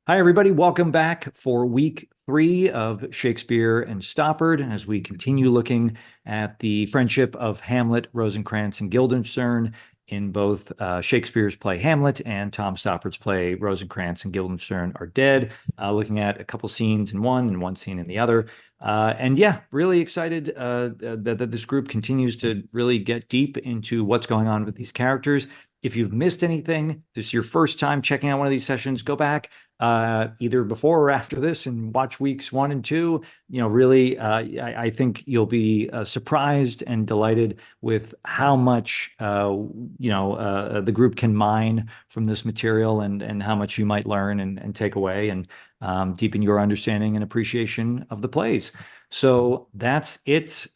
Hi, everybody. Welcome back for week 3 of Shakespeare and Stoppard as we continue looking at the friendship of Hamlet, Rosencrantz, and Guildenstern in both Shakespeare's play Hamlet and Tom Stoppard's play Rosencrantz and Guildenstern Are Dead, looking at a couple scenes in one and one scene in the other. And yeah, really excited that this group continues to really get deep into what's going on with these characters. If you've missed anything, this is your first time checking out one of these sessions, go back either before or after this and watch weeks 1 and 2. Really, I think you'll be surprised and delighted with how much the group can mine from this material, and how much you might learn and take away and deepen your understanding and appreciation of the plays. So that's it.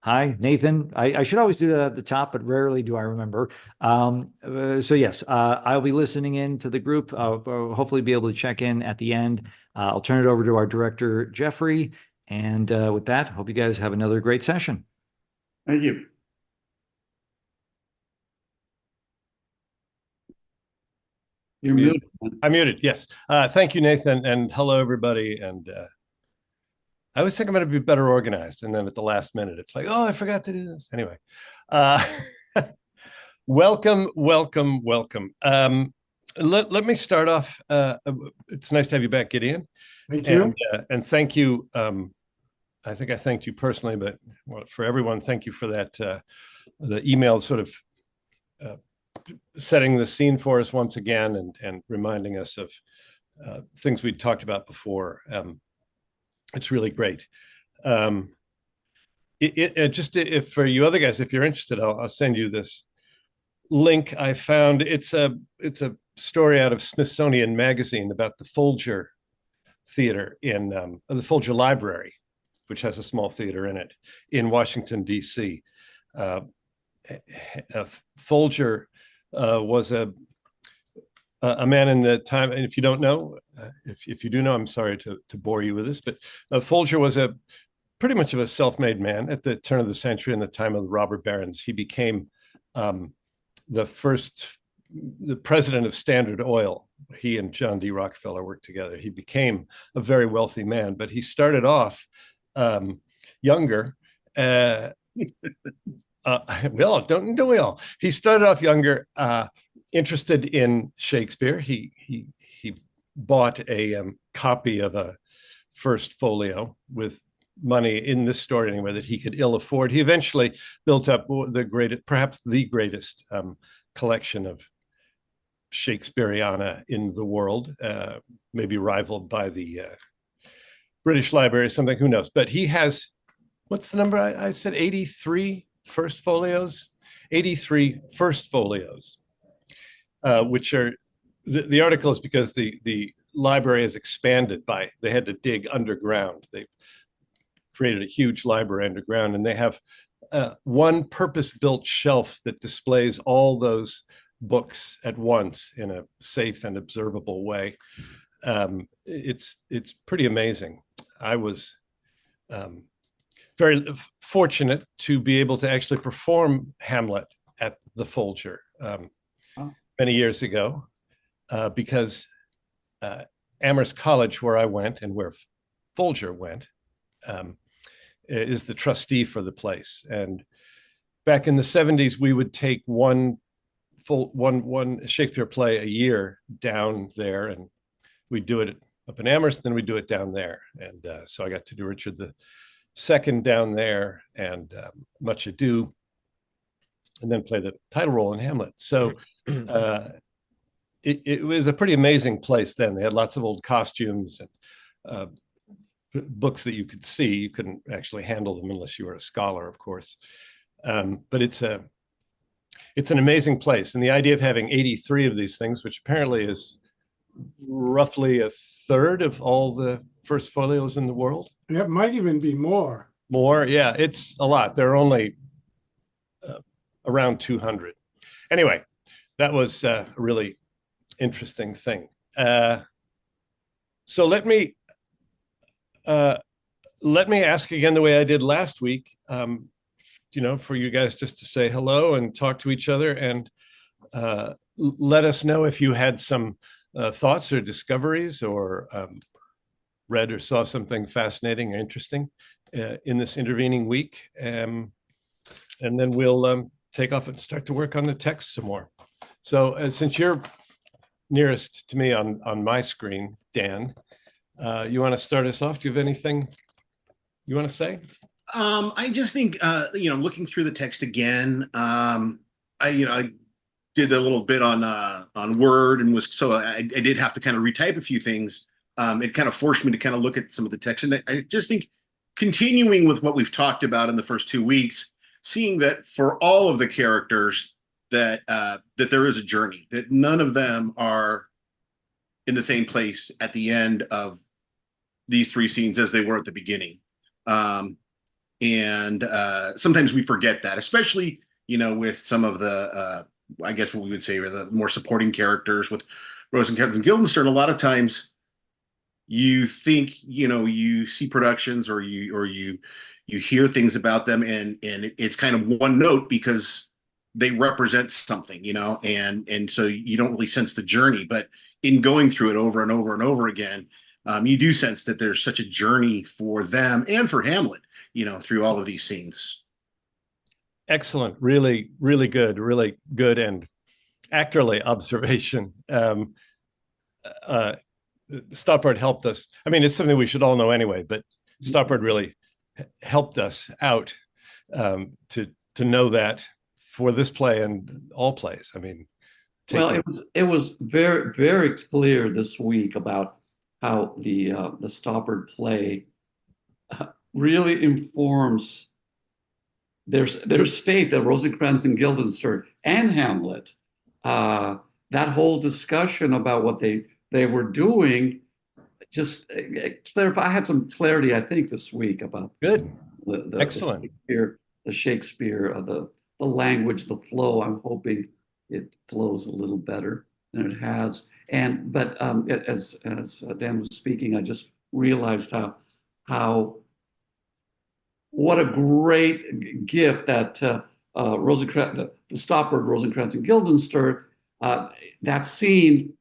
Hi, Nathan. I should always do that at the top, but rarely do I remember. So yes, I'll be listening in to the group. I'll hopefully be able to check in at the end. I'll turn it over to our director, Jeffrey. And with that, hope you guys have another great session. Thank you. You're muted. I'm muted, yes. Thank you, Nathan, and hello, everybody. And I always think I'm going to be better organized, and then at the last minute, it's like, oh, I forgot to do this. Anyway, welcome. Let me start off. It's nice to have you back, Gideon. Thank you. And thank you. I think I thanked you personally, but for everyone, thank you for that. The email sort of setting the scene for us once again, and reminding us of things we'd talked about before. It's really great. Just if for you other guys, if you're interested, I'll send you this link I found. It's a story out of Smithsonian Magazine about the Folger Theater in the Folger Library, which has a small theater in it in Washington, D.C. Folger was a man in the time, and if you don't know, if you do know, I'm sorry to bore you with this, but Folger was pretty much of a self-made man at the turn of the century. In the time of the robber barons, he became the president of Standard Oil. He and John D. Rockefeller worked together. He became a very wealthy man, but he started off younger. Don't we all? He started off younger, interested in Shakespeare. He bought a copy of a first folio with money, in this story anyway, that he could ill afford. He eventually built up perhaps the greatest collection of Shakespeareana in the world, maybe rivaled by the British Library or something, who knows. But he has, what's the number? I said 83 first folios, 83 first folios, which are, the article is because the library has expanded they had to dig underground. They created a huge library underground, and they have one purpose-built shelf that displays all those books at once in a safe and observable way. It's pretty amazing. I was very fortunate to be able to actually perform Hamlet at the Folger many years ago, because Amherst College, where I went and where Folger went, is the trustee for the place. And back in the 70s, we would take one Shakespeare play a year down there, and we'd do it up in Amherst, then we'd do it down there. And so I got to do Richard II down there, and Much Ado, and then play the title role in Hamlet. So it was a pretty amazing place then. They had lots of old costumes and books that you could see. You couldn't actually handle them unless you were a scholar, of course. But it's an amazing place. And the idea of having 83 of these things, which apparently is roughly a third of all the first folios in the world. It might even be more. More, yeah, it's a lot. There are only around 200. Anyway, that was a really interesting thing. So let me ask again the way I did last week, for you guys just to say hello and talk to each other, and let us know if you had some thoughts or discoveries, or read or saw something fascinating or interesting in this intervening week. And then we'll take off and start to work on the text some more. So since you're nearest to me on my screen, Dan, you want to start us off? Do you have anything you want to say? I just think, looking through the text again, I did a little bit on Word, and I did have to kind of retype a few things. It kind of forced me to kind of look at some of the text, and I just think continuing with what we've talked about in the first 2 weeks, seeing that for all of the characters that there is a journey, that none of them are in the same place at the end of these 3 scenes as they were at the beginning. And sometimes we forget that, especially, with some of the, I guess what we would say are the more supporting characters with Rosencrantz and Guildenstern. A lot of times you think, you see productions or you hear things about them, and it's kind of one note because they represent something, and so you don't really sense the journey. But in going through it over and over and over again, you do sense that there's such a journey for them and for Hamlet, through all of these scenes. Excellent. Really, really good and actorly observation. Stoppard helped us. I mean, it's something we should all know anyway, but Stoppard really helped us out to know that for this play and all plays. I mean, it was very, very clear this week about how the Stoppard play really informs their state, the Rosencrantz and Guildenstern and Hamlet. That whole discussion about what they were doing just clarify. I had some clarity, I think, this week about good, excellent the Shakespeare, the language, the flow. I'm hoping it flows a little better than it has. But as Dan was speaking, I just realized how what a great gift that the Stoppard, Rosencrantz and Guildenstern, that scene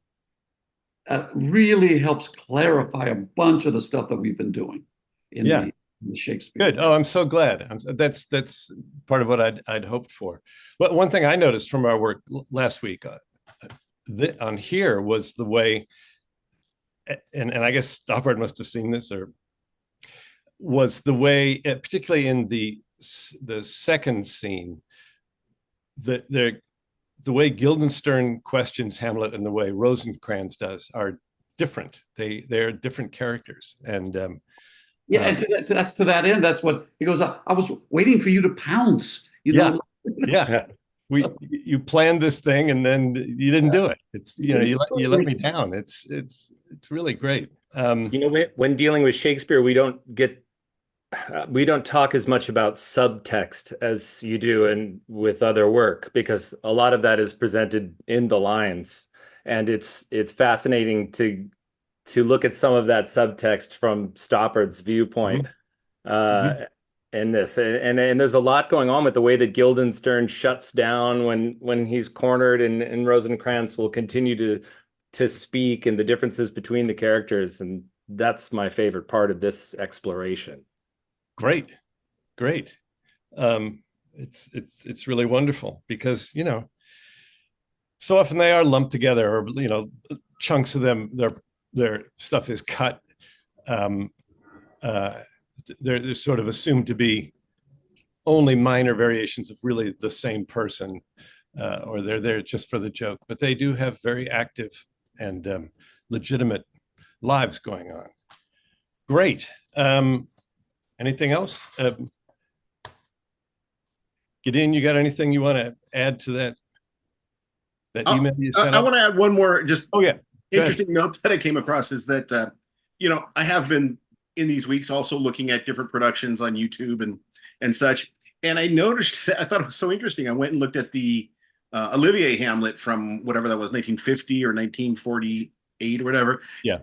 really helps clarify a bunch of the stuff that we've been doing in the Shakespeare. Good. Oh, I'm so glad. That's part of what I'd hoped for. But one thing I noticed from our work last week on here was the way, and I guess Stoppard must have seen this, or was the way, particularly in the second scene, the way Guildenstern questions Hamlet and the way Rosencrantz does are different. They're different characters, and and that's to that end. That's what he goes. I was waiting for you to pounce. Yeah. You planned this thing and then you didn't do it. It's you let me down. It's really great. When dealing with Shakespeare, we don't talk as much about subtext as you do and with other work, because a lot of that is presented in the lines, and it's fascinating to look at some of that subtext from Stoppard's viewpoint. In this, and there's a lot going on with the way that Guildenstern shuts down when he's cornered, and Rosencrantz will continue to speak, and the differences between the characters, and that's my favorite part of this exploration. Great. It's really wonderful because so often they are lumped together, or chunks of them, their stuff is cut. They're sort of assumed to be only minor variations of really the same person, or they're there just for the joke. But they do have very active and legitimate lives going on. Great. Anything else? Gideon, you got anything you want to add to that email you sent? I want to add one more interesting ahead. note that I came across is that, I have been in these weeks also looking at different productions on YouTube and such. And I noticed, I thought it was so interesting. I went and looked at the Olivier Hamlet from whatever that was, 1950 or 1948 or whatever. Yeah.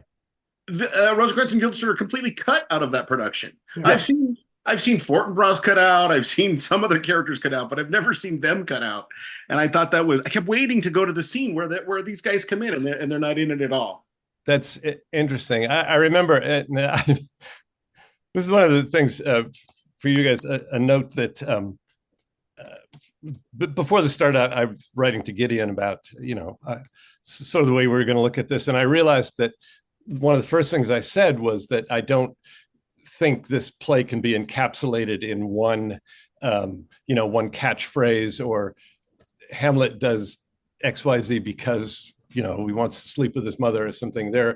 Rosencrantz and Guildenstern are completely cut out of that production. Yeah. I've seen I've seen Fortinbras cut out. I've seen some other characters cut out, but I've never seen them cut out. And I thought that was, I kept waiting to go to the scene where these guys come in and they're not in it at all. That's interesting. I remember this is one of the things for you guys, a note that before the start, I was writing to Gideon about, sort of the way we were going to look at this. And I realized that one of the first things I said was that I don't think this play can be encapsulated in one, one catchphrase, or Hamlet does XYZ because, he wants to sleep with his mother or something. I'm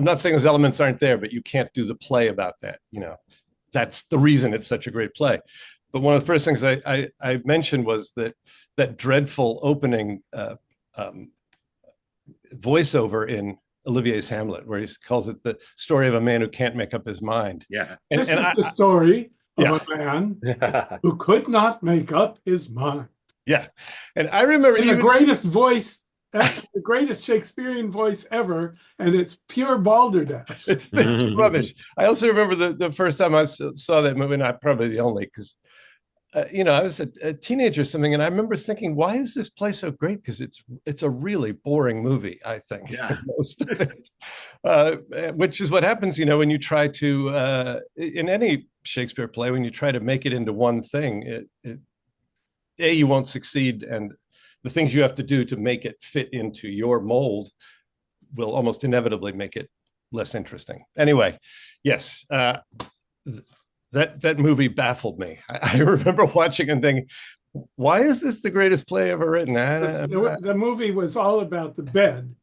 not saying those elements aren't there, but you can't do the play about that. That's the reason it's such a great play. But one of the first things I mentioned was that dreadful opening voiceover in Olivier's Hamlet, where he calls it the story of a man who can't make up his mind. Yeah. This is the story of Yeah. a man who could not make up his mind. Yeah. And I remember In the greatest voice, the greatest Shakespearean voice ever, and it's pure balderdash. it's rubbish. I also remember the first time I saw that movie, not probably the only, because I was a teenager or something, and I remember thinking, why is this play so great? Because it's a really boring movie, I think. Yeah. Most of it. Which is what happens, when you try to, in any Shakespeare play, when you try to make it into one thing, you won't succeed, and the things you have to do to make it fit into your mold will almost inevitably make it less interesting. Anyway, yes. That movie baffled me. I remember watching and thinking, why is this the greatest play ever written? The movie was all about the bed,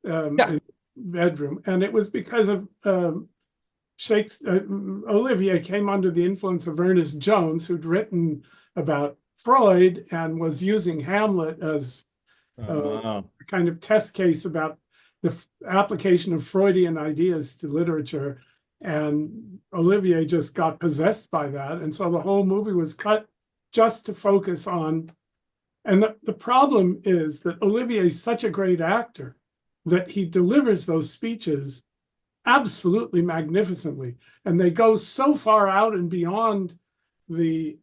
in the bedroom, and it was because of Shakespeare. Olivier came under the influence of Ernest Jones, who'd written about Freud and was using Hamlet as a kind of test case about the application of Freudian ideas to literature. And Olivier just got possessed by that. And so the whole movie was cut just to focus on, and the problem is that Olivier is such a great actor that he delivers those speeches absolutely magnificently. And they go so far out and beyond the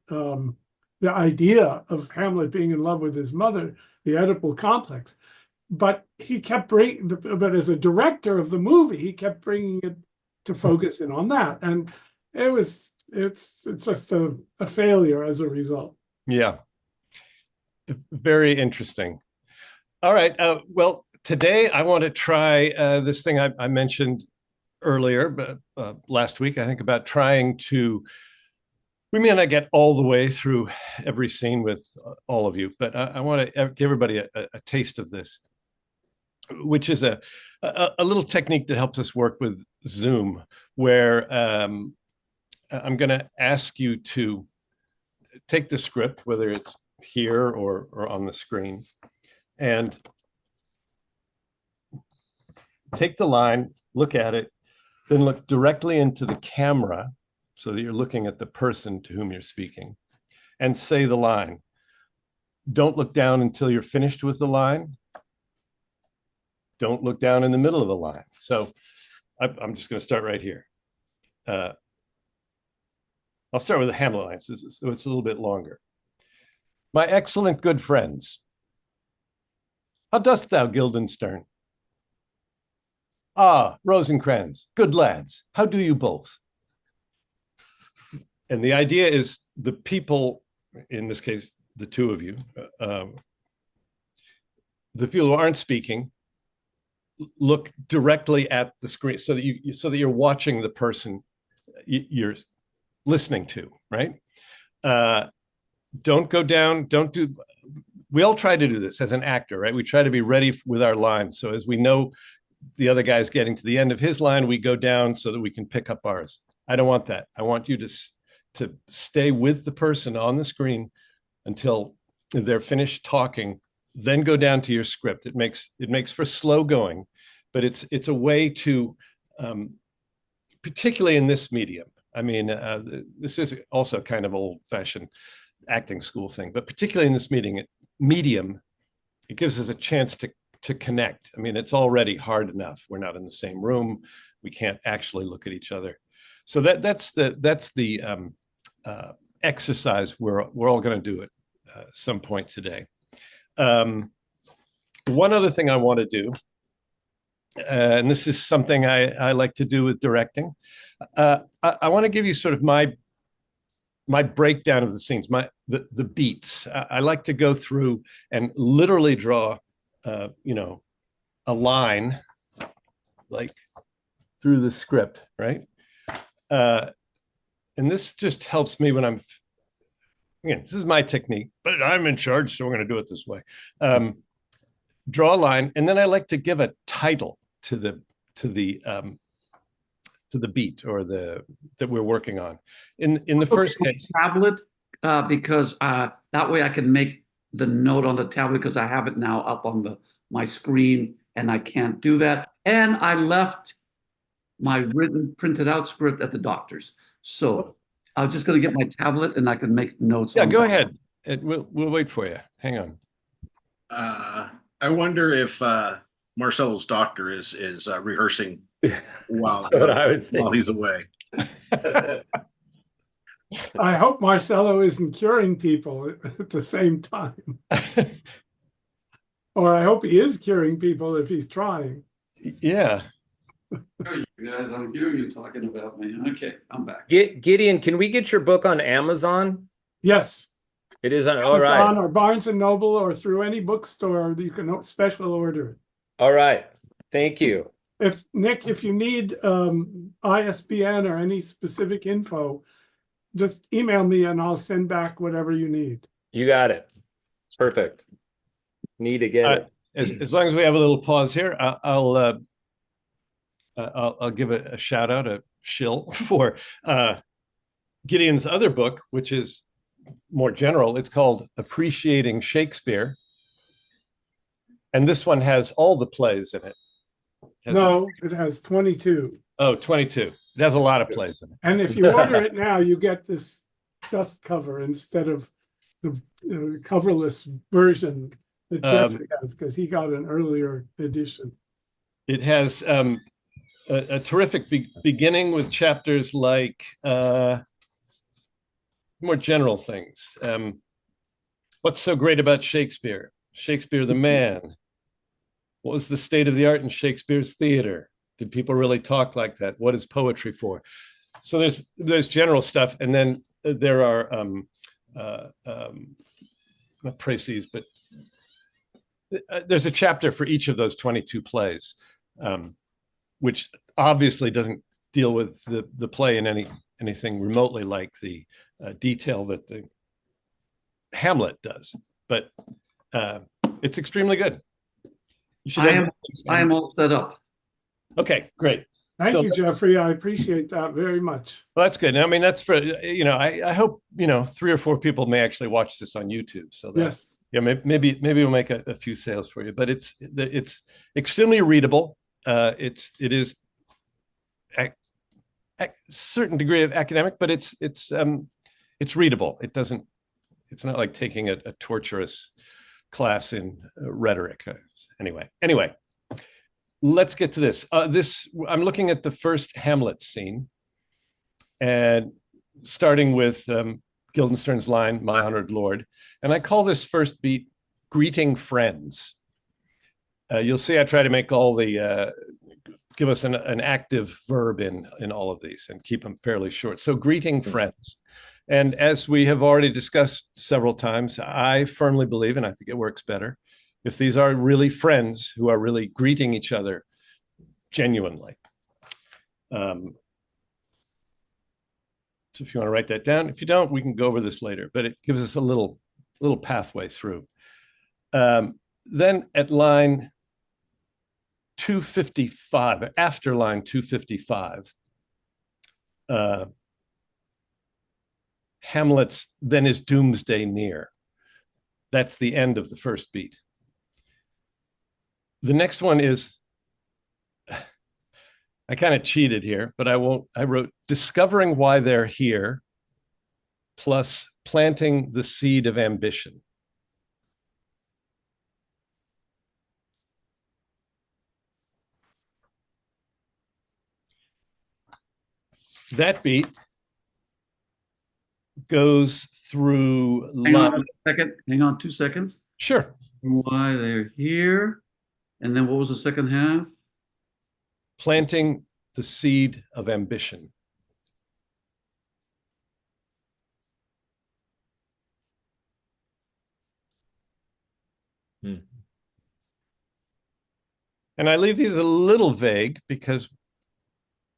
idea of Hamlet being in love with his mother, the Oedipal complex. But he kept but as a director of the movie, he kept bringing it to focus in on that, and it's just a failure as a result. Yeah, very interesting. All right, well, today I want to try this thing I mentioned earlier, but last week, I think, about trying to. We may not get all the way through every scene with all of you, but I want to give everybody a taste of this, which is a little technique that helps us work with Zoom, where I'm going to ask you to take the script, whether it's here or on the screen, and take the line, look at it, then look directly into the camera so that you're looking at the person to whom you're speaking, and say the line. Don't look down until you're finished with the line. Don't look down in the middle of the line. So I'm just going to start right here. I'll start with the Hamlet line, so it's a little bit longer. My excellent good friends, how dost thou, Guildenstern? Ah, Rosencrantz, good lads, how do you both? And the idea is the people, in this case, the two of you, the people who aren't speaking, look directly at the screen so that you're watching the person you're listening to, right? Don't go down, we all try to do this as an actor, right? We try to be ready with our lines. So as we know the other guy's getting to the end of his line, we go down so that we can pick up ours. I don't want that. I want you to stay with the person on the screen until they're finished talking, then go down to your script. It makes for slow going, but it's a way to, particularly in this medium. I mean, this is also kind of old-fashioned acting school thing, but particularly in this medium, it gives us a chance to connect. I mean, it's already hard enough. We're not in the same room. We can't actually look at each other. So that's the exercise we're all going to do at some point today. One other thing I want to do, and this is something I like to do with directing. I want to give you sort of my breakdown of the scenes, the beats. I like to go through and literally draw, a line like through the script, right? And this just helps me when I'm, again, this is my technique, but I'm in charge, so we're going to do it this way. Draw a line, and then I like to give a title to the beat or that we're working on. In the first case, tablet, because that way I can make the note on the tablet, because I have it now up on my screen, and I can't do that. And I left my written printed out script at the doctor's, so I'm just going to get my tablet and I can make notes. Yeah, go ahead. We'll wait for you. Hang on. I wonder if Marcelo's doctor is rehearsing while he's away. I hope Marcelo isn't curing people at the same time. Or I hope he is curing people if he's trying. Yeah. You guys, I'm hearing you talking about me. Okay, I'm back. Gideon, can we get your book on Amazon? Yes. It is on. Amazon, All right. or Barnes and Noble, or through any bookstore that you can special order it. All right. Thank you. If Nick, if you need ISBN or any specific info, just email me and I'll send back whatever you need. You got it. Perfect. Need to get it. As long as we have a little pause here, I'll give a shout out, a shill for Gideon's other book, which is more general. It's called Appreciating Shakespeare. And this one has all the plays in it. It has 22. Oh, 22. It has a lot of plays in it. And if you order it now, you get this dust cover instead of the coverless version that Jeffrey has, because he got an earlier edition. It has a terrific beginning with chapters like more general things. What's so great about Shakespeare? Shakespeare the man. What was the state of the art in Shakespeare's theater? Did people really talk like that? What is poetry for? So there's general stuff, and then there are not précis, but there's a chapter for each of those 22 plays, which obviously doesn't deal with the play in anything remotely like the detail that the Hamlet does, but it's extremely good. I am all set up. Okay, great. Thank you, Jeffrey. I appreciate that very much. Well, that's good. I mean, that's for, I hope, 3 or 4 people may actually watch this on YouTube. So that, yes. Yeah, maybe we'll make a few sales for you, but it's extremely readable. It is a certain degree of academic, but it's readable. It's not like taking a torturous class in rhetoric. Anyway, let's get to this. I'm looking at the first Hamlet scene, and starting with Guildenstern's line, "My honored lord," and I call this first beat "Greeting Friends." You'll see I try to make all the give us an active verb in all of these and keep them fairly short. So, greeting friends. And as we have already discussed several times, I firmly believe, and I think it works better, if these are really friends who are really greeting each other genuinely. So if you want to write that down, if you don't, we can go over this later, but it gives us a little pathway through. Then at line 255, after line 255, Hamlet's "Then is doomsday near." That's the end of the first beat. The next one is, I kind of cheated here, but I wrote "discovering why they're here" plus "planting the seed of ambition." that beat goes through Hang on line. a second. Hang on 2 seconds. Sure. Why they're here. And then what was the second half? Planting the seed of ambition. Hmm. And I leave these a little vague because it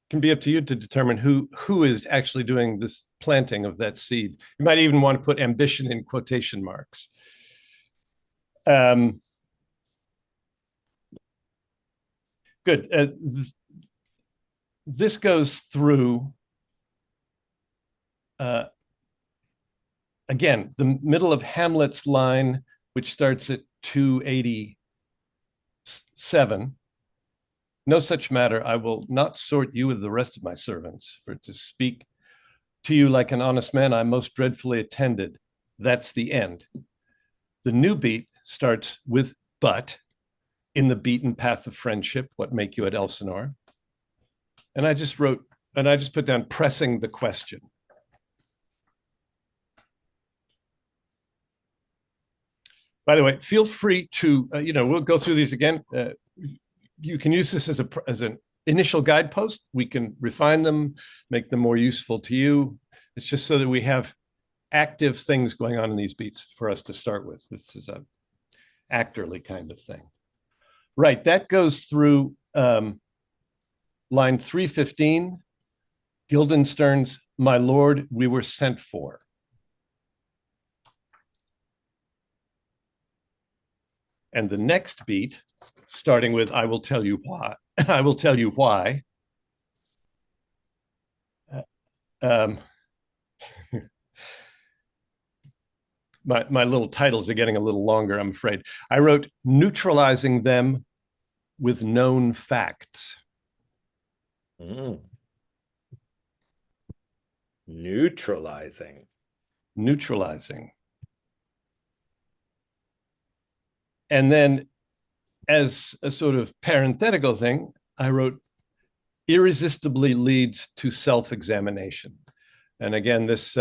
can be up to you to determine who is actually doing this planting of that seed. You might even want to put ambition in quotation marks. Good. This goes through, again, the middle of Hamlet's line, which starts at 287. No such matter, I will not sort you with the rest of my servants, for to speak to you like an honest man, I most dreadfully attended. That's the end. The new beat starts with but, in the beaten path of friendship, what make you at Elsinore? And I just put down pressing the question. By the way, feel free to, we'll go through these again. You can use this as an initial guidepost. We can refine them, make them more useful to you. It's just so that we have active things going on in these beats for us to start with. This is a actorly kind of thing. Right, that goes through line 315, Guildenstern's "My Lord, we were sent for." And the next beat, starting with "I will tell you why," I will tell you why. My little titles are getting a little longer, I'm afraid. I wrote neutralizing them with known facts. Neutralizing. And then as a sort of parenthetical thing, I wrote irresistibly leads to self-examination. And again, this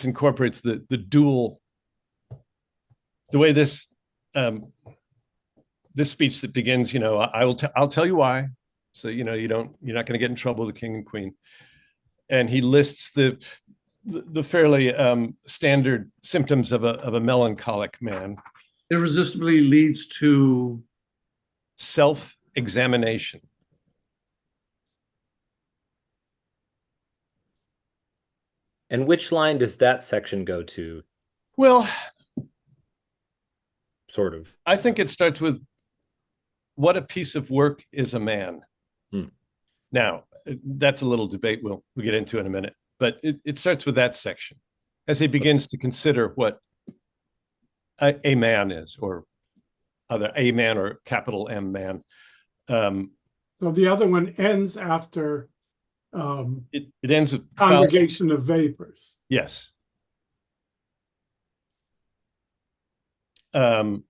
incorporates the dual, the way this speech that begins, I'll tell you why. So, you're not going to get in trouble with the king and queen. And he lists the fairly standard symptoms of a melancholic man. Irresistibly leads to self-examination. And which line does that section go to? Well, sort of. I think it starts with, what a piece of work is a man. Now, that's a little debate we'll get into in a minute, but it starts with that section as he begins to consider what a man is, or either a man or capital M man. So the other one ends after it ends with congregation of vapors. Yes. I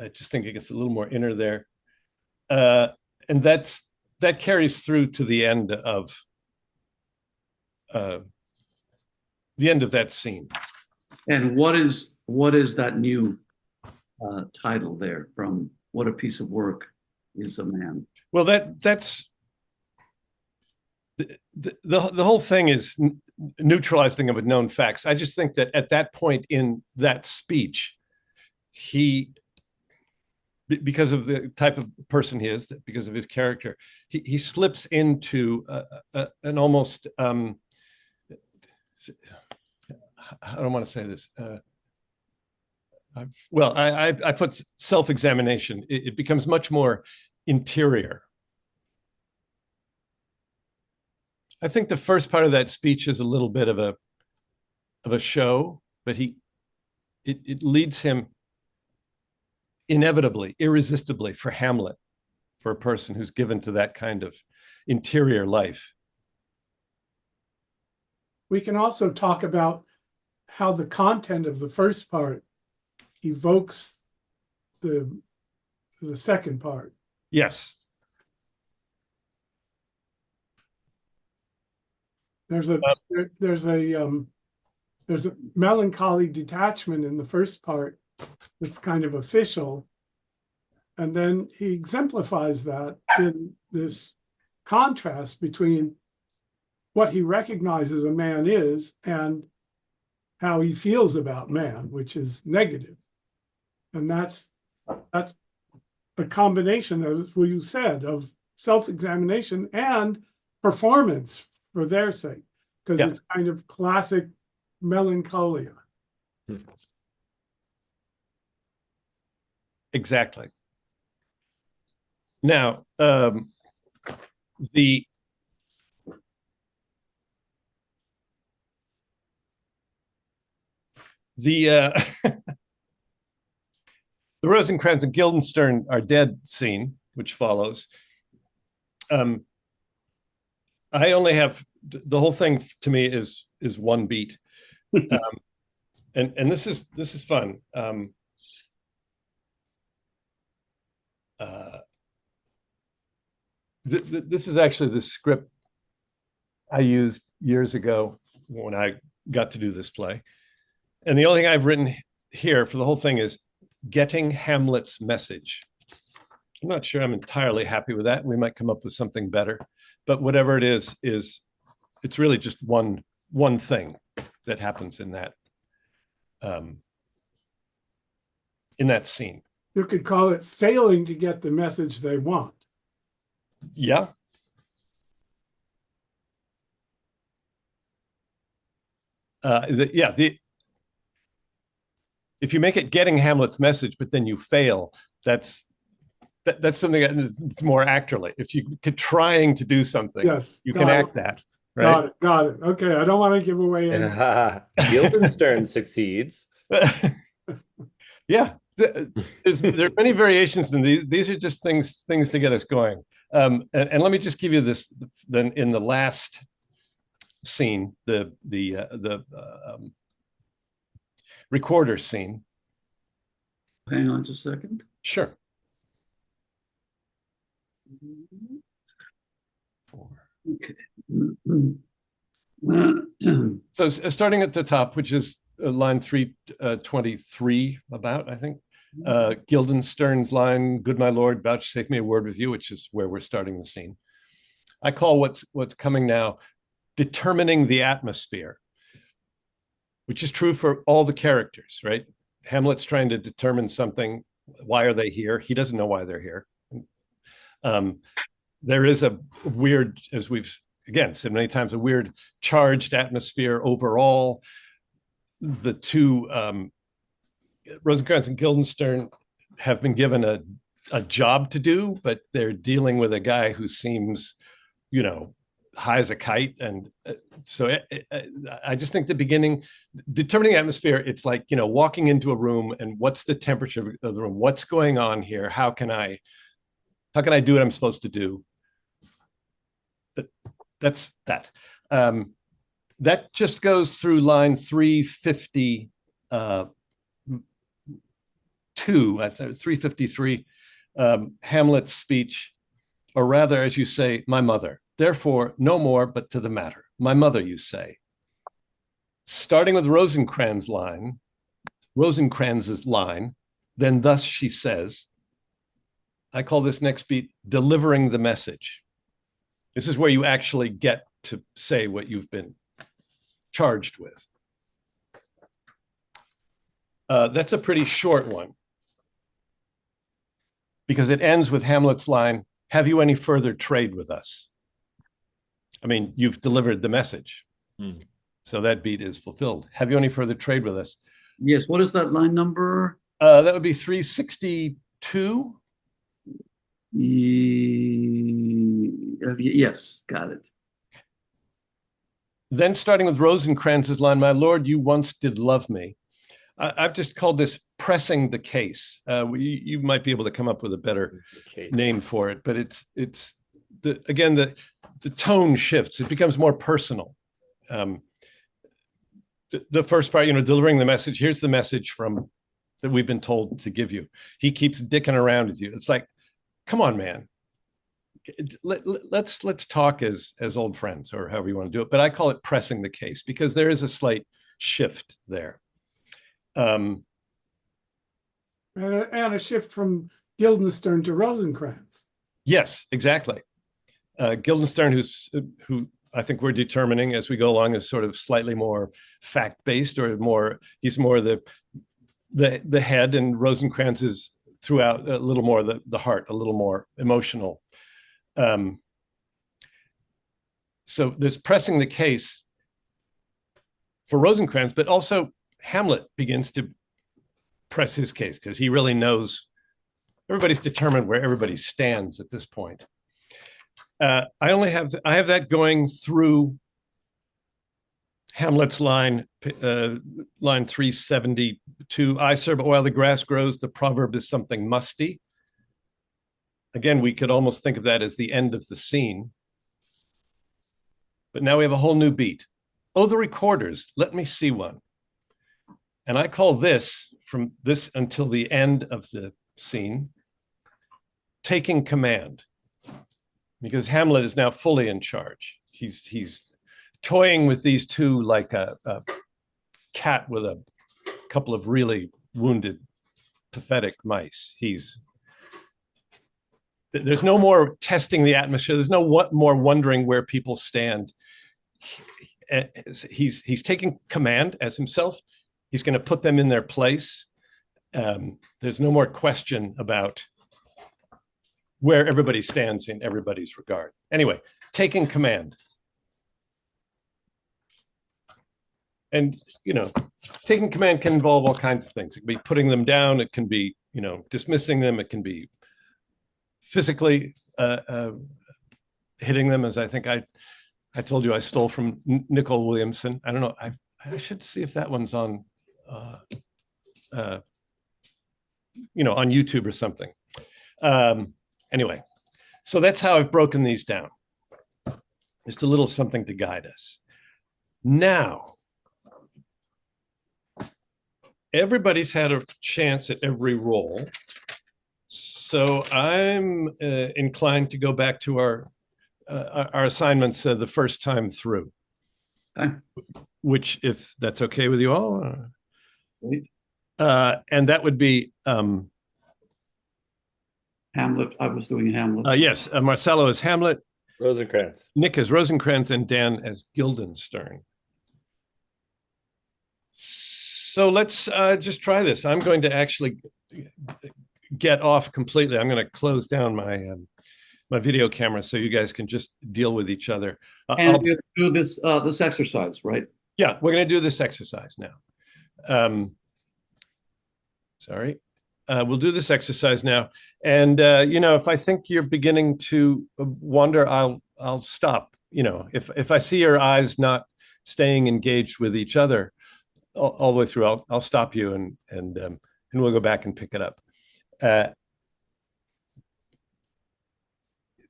just think it gets a little more inner there. And that carries through to the end of that scene. And what is that new title there from "What a Piece of Work is a Man"? Well, that's the whole thing is neutralizing of known facts. I just think that at that point in that speech, because of the type of person he is, because of his character, he slips into an almost I don't want to say this. I put self-examination. It becomes much more interior. I think the first part of that speech is a little bit of a show, but it leads him inevitably, irresistibly, for Hamlet, for a person who's given to that kind of interior life. We can also talk about how the content of the first part evokes the the second part. Yes. There's a there's a melancholy detachment in the first part that's kind of official, and then he exemplifies that in this contrast between what he recognizes a man is and how he feels about man, which is negative. And that's a combination, as you said, of self-examination and performance for their sake, because Yeah. it's kind of classic melancholia. Exactly. Now, the the Rosencrantz and Guildenstern are dead scene, which follows. I only have the whole thing to me is one beat, and this is fun. This is actually the script I used years ago when I got to do this play, and the only thing I've written here for the whole thing is getting Hamlet's message. I'm not sure I'm entirely happy with that. We might come up with something better, but whatever it is it's really just one thing that happens in that scene. You could call it failing to get the message they want. Yeah. If you make it getting Hamlet's message, but then you fail, that's something that's more actorly. If you could trying to do something, Yes, you can act that. Right? Got it. Okay, I don't want to give away any. Guildenstern succeeds. Yeah, there are many variations in these. These are just things to get us going. And let me just give you this. Then in the last scene, the recorder scene. Hang on just a second. Sure. Okay. So starting at the top, which is line 323, about, I think, Guildenstern's line, "Good my lord, vouchsafe me a word with you," which is where we're starting the scene. I call what's coming now determining the atmosphere, which is true for all the characters, right? Hamlet's trying to determine something. Why are they here? He doesn't know why they're here. There is a weird, as we've again said many times, a weird charged atmosphere overall. The two Rosencrantz and Guildenstern have been given a job to do, but they're dealing with a guy who seems, high as a kite. And so I just think the beginning, determining atmosphere, it's like, walking into a room and what's the temperature of the room? What's going on here? How can I do what I'm supposed to do? That's that. That just goes through line 352, 353, Hamlet's speech, or rather, as you say, my mother. Therefore, no more, but to the matter. My mother, you say. Starting with Rosencrantz's line, then thus she says, I call this next beat delivering the message. This is where you actually get to say what you've been charged with. That's a pretty short one because it ends with Hamlet's line, have you any further trade with us? I mean, you've delivered the message. So that beat is fulfilled. Have you any further trade with us? Yes, what is that line number? That would be 362. Yes, got it. Then starting with Rosencrantz's line, my lord, you once did love me. I've just called this pressing the case. You might be able to come up with a better name for it, but it's the tone shifts. It becomes more personal. The first part, delivering the message. Here's the message from that we've been told to give you. He keeps dicking around with you. It's like, come on, man. Let's talk as old friends, or however you want to do it. But I call it pressing the case, because there is a slight shift there. And a shift from Guildenstern to Rosencrantz. Yes, exactly. Guildenstern, who I think we're determining as we go along, is sort of slightly more fact-based, or he's more the head, and Rosencrantz is throughout a little more the heart, a little more emotional. So there's pressing the case for Rosencrantz, but also Hamlet begins to press his case, because he really knows, everybody's determined where everybody stands at this point. I have that going through Hamlet's line 372. I, sir, but while the grass grows, the proverb is something musty. Again, we could almost think of that as the end of the scene. But now we have a whole new beat. Oh, the recorders, let me see one. And I call this, from this until the end of the scene, taking command. Because Hamlet is now fully in charge. He's toying with these two like a cat with a couple of really wounded, pathetic mice. There's no more testing the atmosphere. There's no more wondering where people stand. He's taking command as himself. He's going to put them in their place. There's no more question about where everybody stands in everybody's regard. Anyway, taking command. And, taking command can involve all kinds of things. It can be putting them down. It can be, dismissing them. It can be physically hitting them, as I think I told you I stole from Nicole Williamson. I don't know. I should see if that one's on, on YouTube or something. Anyway, so that's how I've broken these down. Just a little something to guide us. Now, everybody's had a chance at every role. So I'm inclined to go back to our assignments the first time through. Okay. Which, if that's okay with you all. And that would be Hamlet. I was doing Hamlet. yes, Marcelo as Hamlet, Rosencrantz. Nick as Rosencrantz, and Dan as Guildenstern. So let's just try this. I'm going to actually get off completely. I'm going to close down my video camera so you guys can just deal with each other. And we'll do this exercise, right? Yeah, we're going to do this exercise now. Sorry. We'll do this exercise now. And, if I think you're beginning to wander, I'll stop. If I see your eyes not staying engaged with each other all the way through, I'll stop you and we'll go back and pick it up.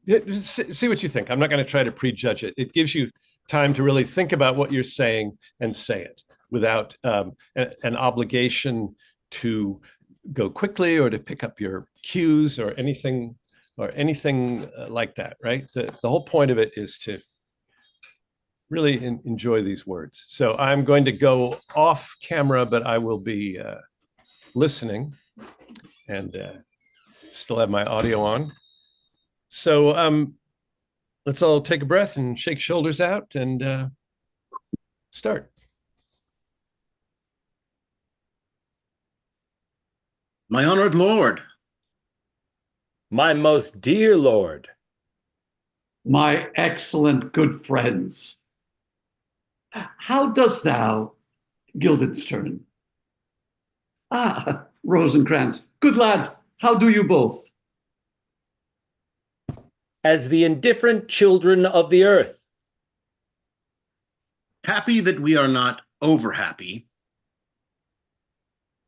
See what you think. I'm not going to try to prejudge it. It gives you time to really think about what you're saying and say it without an obligation to go quickly or to pick up your cues or anything like that, right? The whole point of it is to really enjoy these words. So I'm going to go off camera, but I will be listening and still have my audio on. So let's all take a breath and shake shoulders out and start. My honored lord. My most dear lord. My excellent good friends. How dost thou, Guildenstern? Ah, Rosencrantz. Good lads, how do you both? As the indifferent children of the earth. Happy that we are not over happy.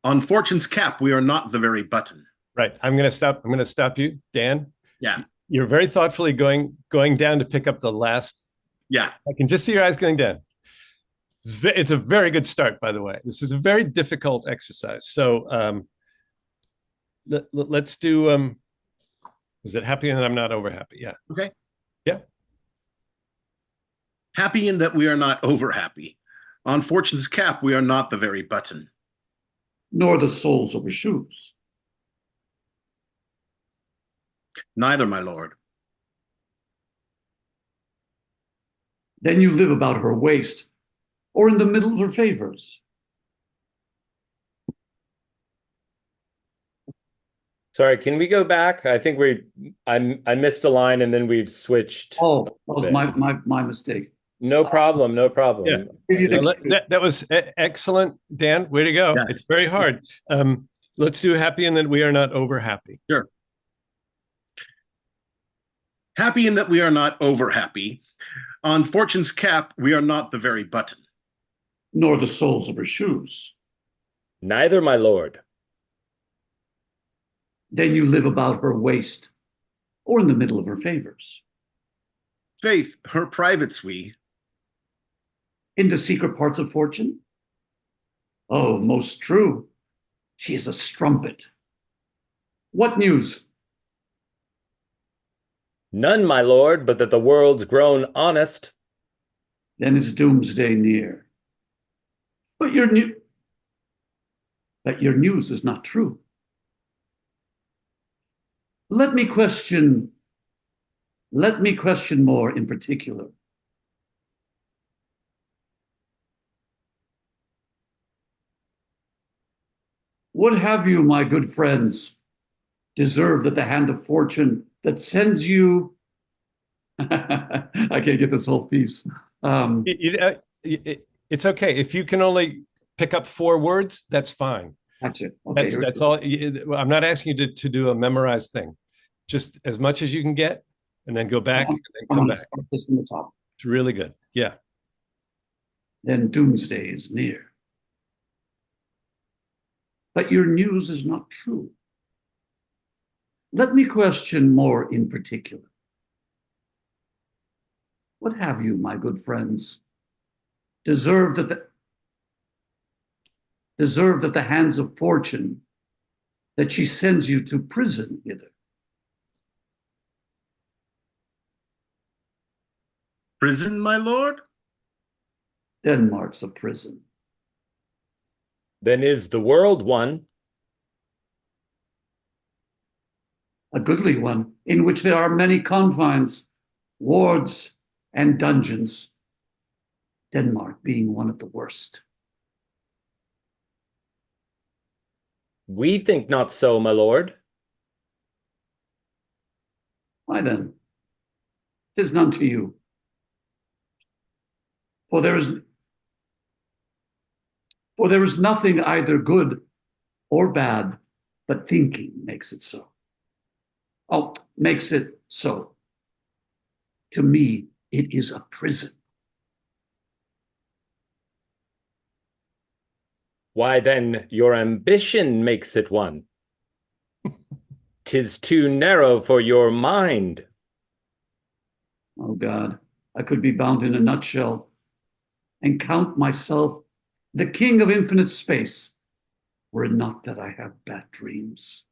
On fortune's cap, we are not the very button. Right. I'm going to stop you, Dan. Yeah. You're very thoughtfully going down to pick up the last. Yeah. I can just see your eyes going down. It's a very good start, by the way. This is a very difficult exercise. So let's do is it happy and I'm not over happy? Yeah. Okay. Yeah. Happy in that we are not over happy. On fortune's cap, we are not the very button. Nor the soles of her shoes. Neither, my lord. Then you live about her waist, or in the middle of her favors. Sorry, can we go back? I think I missed a line and then we've switched. Oh, that was my mistake. No problem, no problem. Yeah. Give you the That was excellent, Dan. Way to go. Yeah. It's very hard. Let's do happy and that we are not over happy. Sure. Happy in that we are not over happy. On fortune's cap, we are not the very button. nor the soles of her shoes. Neither, my lord. Then you live about her waist, or in the middle of her favors. Faith, her privates we. In the secret parts of fortune? Oh, most true. She is a strumpet. What news? None, my lord, but that the world's grown honest. Then is doomsday near. But your news is not true. Let me question more in particular. What have you, my good friends, deserved at the hand of fortune that sends you? I can't get this whole piece. It's okay. If you can only pick up 4 words, that's fine. That's it. Okay, That's all. I'm not asking you to do a memorized thing. Just as much as you can get, and then go back and then I'm come going to back. start this from the top. It's really good. Yeah. Then doomsday is near. But your news is not true. Let me question more in particular. What have you, my good friends, deserved at the hands of fortune that she sends you to prison hither? Prison, my lord? Denmark's a prison. Then is the world one? A goodly one, in which there are many confines, wards, and dungeons, Denmark being one of the worst. We think not so, my lord. Why then? 'Tis none to you. For there is nothing either good or bad, but thinking makes it so. Oh, makes it so. To me, it is a prison. Why then your ambition makes it one. 'Tis too narrow for your mind. Oh God, I could be bound in a nutshell and count myself the king of infinite space, were it not that I have bad dreams.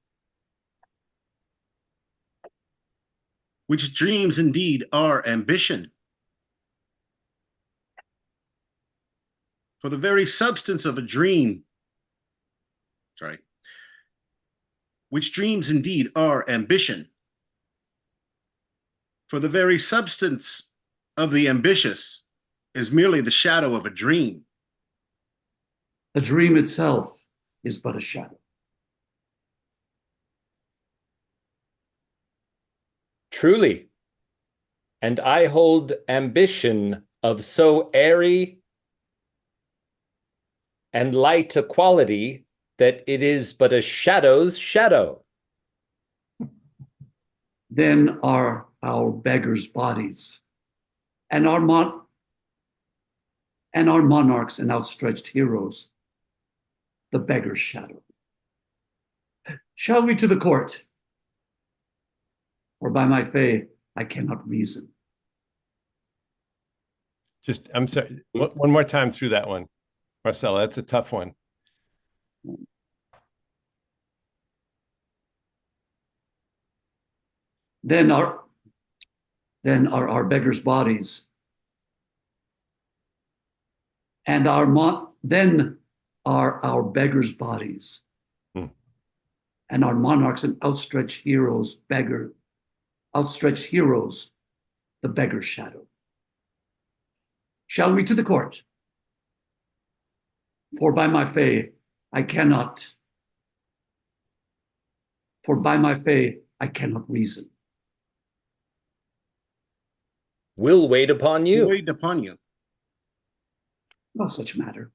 Which dreams indeed are ambition. For the very substance of a dream, which dreams indeed are ambition. For the very substance of the ambitious is merely the shadow of a dream. The dream itself is but a shadow. Truly. And I hold ambition of so airy and light a quality that it is but a shadow's shadow. Then are our beggars' bodies, and our monarchs and outstretched heroes, the beggar's shadow. Shall we to the court? Or by my faith, I cannot reason. Just, I'm sorry. One more time through that one, Marcella. That's a tough one. then are our beggars' bodies, and then are our beggars' bodies, and our monarchs and outstretched heroes, the beggar's shadow. Shall we to the court? For by my fay, I cannot reason. Will wait upon you. Wait upon you. No such matter.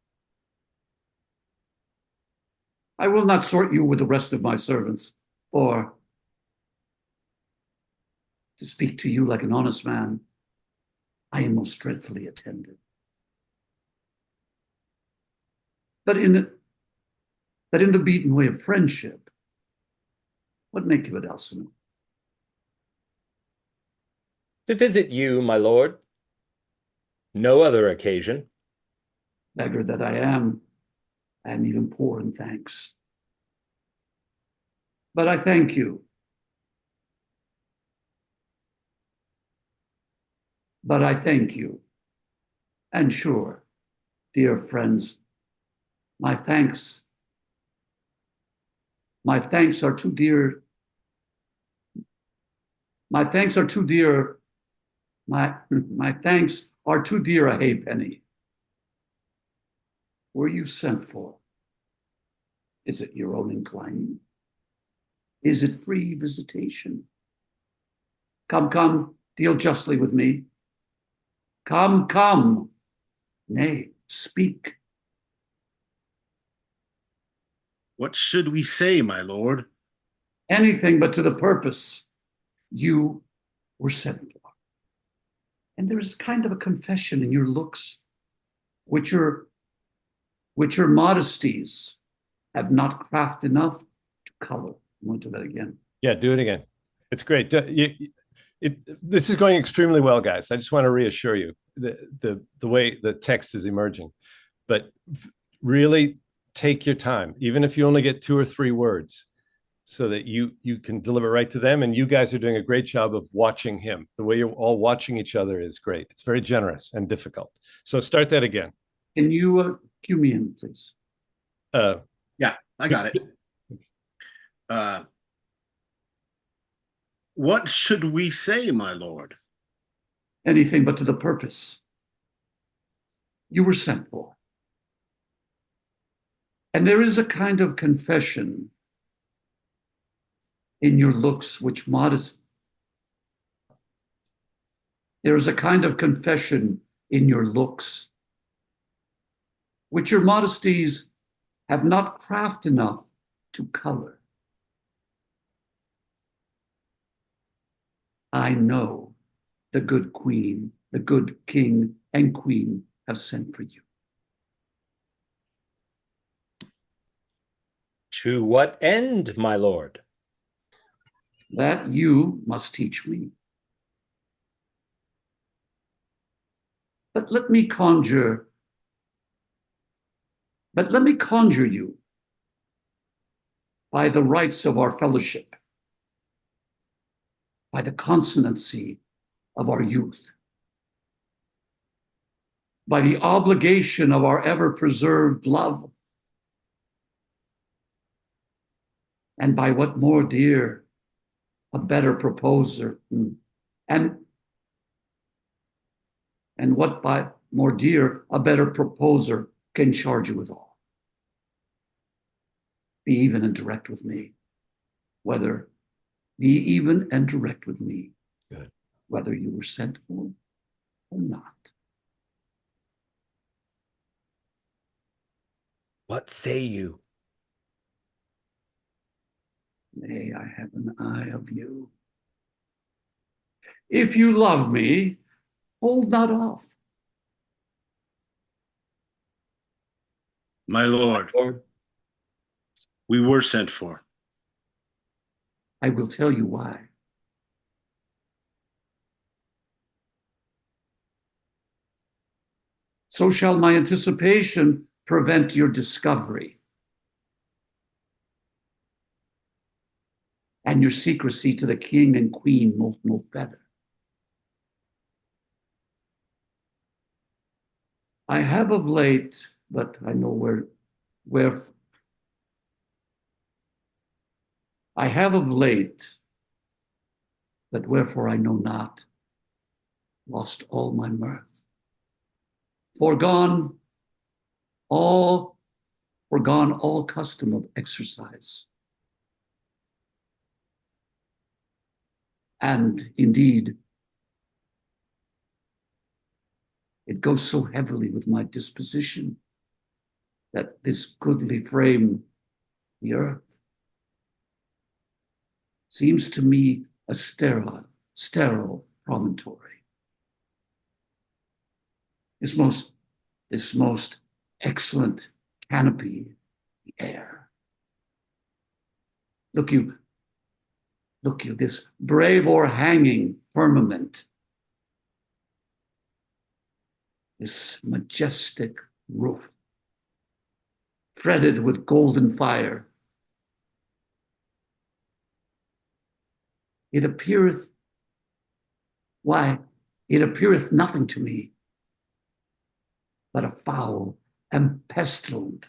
I will not sort you with the rest of my servants, for to speak to you like an honest man, I am most dreadfully attended. But in the beaten way of friendship, what make you at Elsinore? To visit you, my lord. No other occasion. Beggar that I am even poor in thanks. But I thank you. And sure, dear friends, my thanks are too dear. My thanks are too dear a halfpenny. Were you sent for? Is it your own inclining? Is it free visitation? Come, deal justly with me. Come. Nay, speak. What should we say, my lord? Anything but to the purpose. You were sent for. And there is kind of a confession in your looks, which your modesties have not craft enough to color. I want to do that again. Yeah, do it again. It's great. This is going extremely well, guys. I just want to reassure you the way the text is emerging. But really take your time, even if you only get 2 or 3 words, so that you can deliver right to them. And you guys are doing a great job of watching him. The way you're all watching each other is great. It's very generous and difficult. So start that again. Can you cue me in, please? Yeah, I got it. What should we say, my lord? Anything but to the purpose. You were sent for. And there is a kind of confession in your looks which there is a kind of confession in your looks which your modesties have not craft enough to color. I know the good queen, the good king and queen have sent for you. To what end, my lord? That you must teach me. But let me conjure you by the rights of our fellowship, by the consonancy of our youth, by the obligation of our ever-preserved love, and by what more dear, a better proposer, and what by more dear, a better proposer can charge you withal. Be even and direct with me, whether you were sent for or not. What say you? May I have an eye of you. If you love me, hold not off. My lord, we were sent for. I will tell you why. So shall my anticipation prevent your discovery. and your secrecy to the king and queen moult no feather. I have of late, but I know where I have of late, but wherefore I know not, lost all my mirth. Forgone all custom of exercise. And indeed, it goes so heavily with my disposition that this goodly frame, the earth, seems to me a sterile promontory. This most excellent canopy, the air. Look you, this brave o'erhanging firmament, this majestic roof, fretted with golden fire. It appeareth nothing to me but a foul and pestilent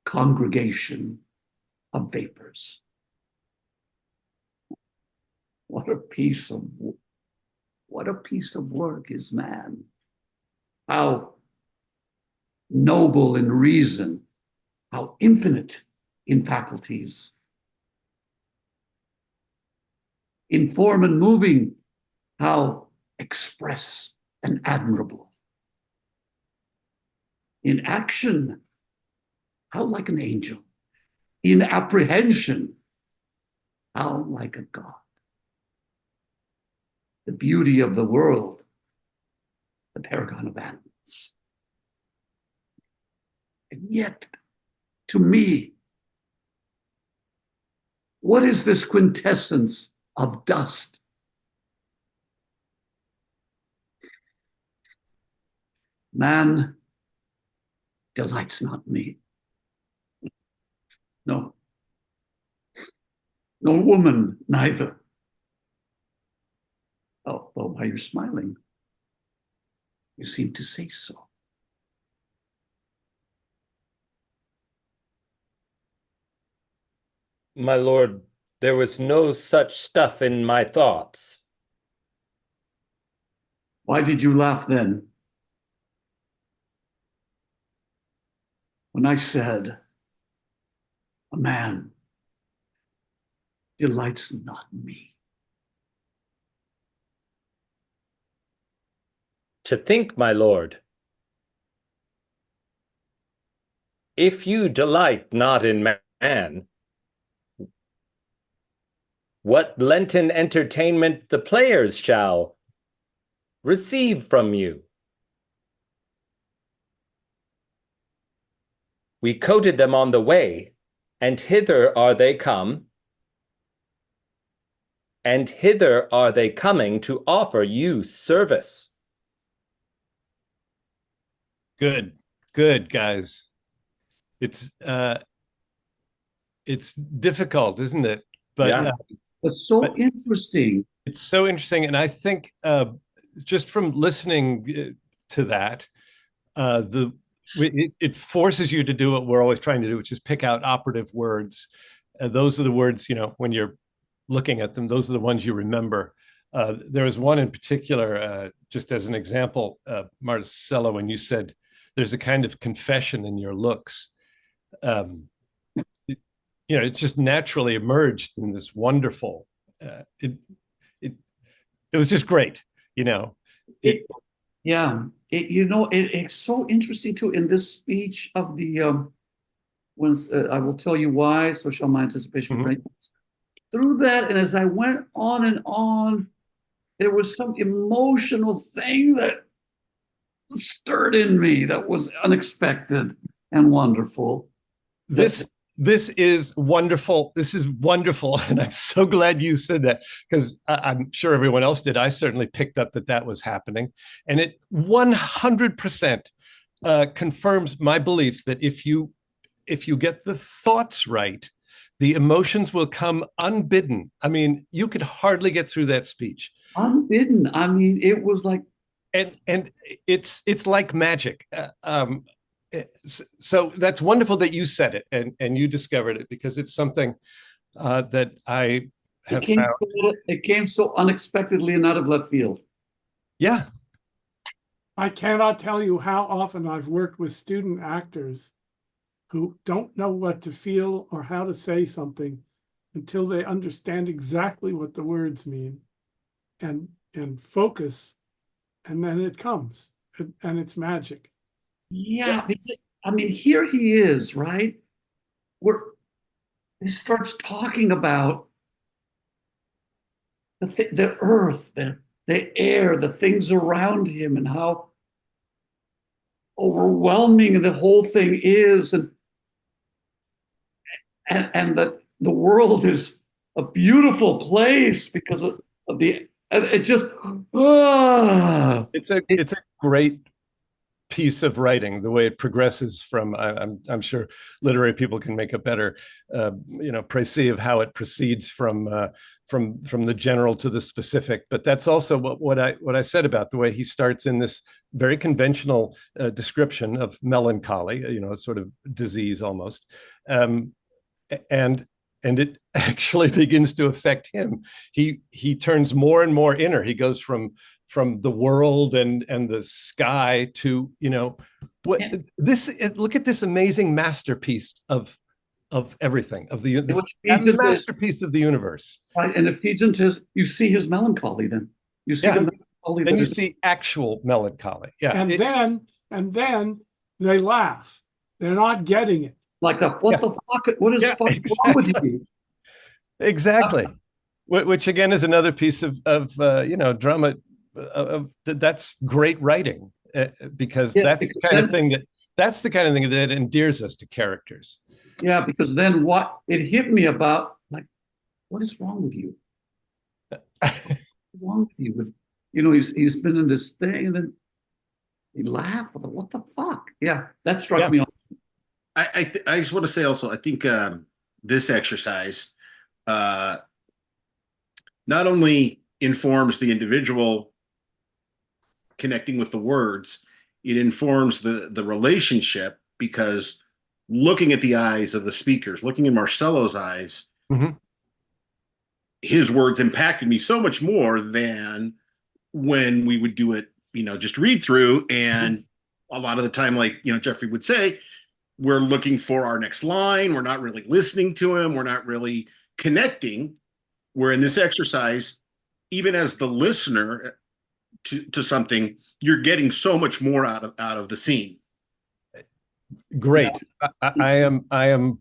congregation of vapors. What a piece of work is man. How noble in reason, how infinite in faculties. In form and moving, how express and admirable. In action, how like an angel. In apprehension, how like a god. The beauty of the world, the paragon of animals. And yet, to me, what is this quintessence of dust? Man delights not me. No. No woman, neither. Oh, why you're smiling? You seem to say so. My lord, there was no such stuff in my thoughts. Why did you laugh then? When I said, a man delights not me. To think, my lord, if you delight not in man, what Lenten entertainment the players shall receive from you? We coated them on the way, and hither are they come, and hither are they coming to offer you service. Good, guys. It's difficult, isn't it? But Yeah. It's so interesting. It's so interesting, and I think just from listening to that, it forces you to do what we're always trying to do, which is pick out operative words. Those are the words, when you're looking at them, those are the ones you remember. There was one in particular, just as an example, Marcella, when you said there's a kind of confession in your looks. It just naturally emerged in this wonderful. It was just great, It's so interesting too. In this speech of the I will tell you why, so shall my anticipation be great. Through that, and as I went on and on, there was some emotional thing that stirred in me that was unexpected and wonderful. This is wonderful. This is wonderful. And I'm so glad you said that, because I'm sure everyone else did. I certainly picked up that was happening. And it 100% confirms my belief that if you get the thoughts right, The emotions will come unbidden. I mean, you could hardly get through that speech. Unbidden. I mean, it was like, And it's like magic. So that's wonderful that you said it and you discovered it, because it's something that I have found. it came so unexpectedly and out of left field. Yeah. I cannot tell you how often I've worked with student actors who don't know what to feel or how to say something until they understand exactly what the words mean and focus, and then it comes and it's magic. Yeah, because, I mean, here he is, right? He starts talking about the earth, the air, the things around him, and how overwhelming the whole thing is, and that the world is a beautiful place because of the. It just. It's a great piece of writing, the way it progresses from. I'm sure literary people can make a better, précis of how it proceeds from the general to the specific. But that's also what I said about the way he starts in this very conventional description of melancholy, a sort of disease almost, and it actually begins to affect him. He turns more and more inner. He goes from the world and the sky to, what this. Look at this amazing masterpiece of everything, of the masterpiece of the universe. Right, and it feeds into you see his melancholy. Then you see the melancholy. Then you see actual melancholy. Yeah, And then they laugh. They're not getting it. Like what the fuck? What is wrong with you? Exactly. Which again is another piece of drama. That's great writing, because that's the kind of thing that endears us to characters. Yeah, because then what it hit me about, like, what is wrong with you? What's wrong with you? With he's been in this thing, and then he laughed. What the fuck? Yeah, that struck me off. I just want to say also, I think this exercise not only informs the individual connecting with the words, it informs the relationship, because looking at the eyes of the speakers, looking in Marcello's eyes, his words impacted me so much more than when we would do it, just read through. And a lot of the time, like, Jeffrey would say, we're looking for our next line. We're not really listening to him. We're not really connecting. Where in this exercise, even as the listener to something, you're getting so much more out of the scene. Great. Yeah. I am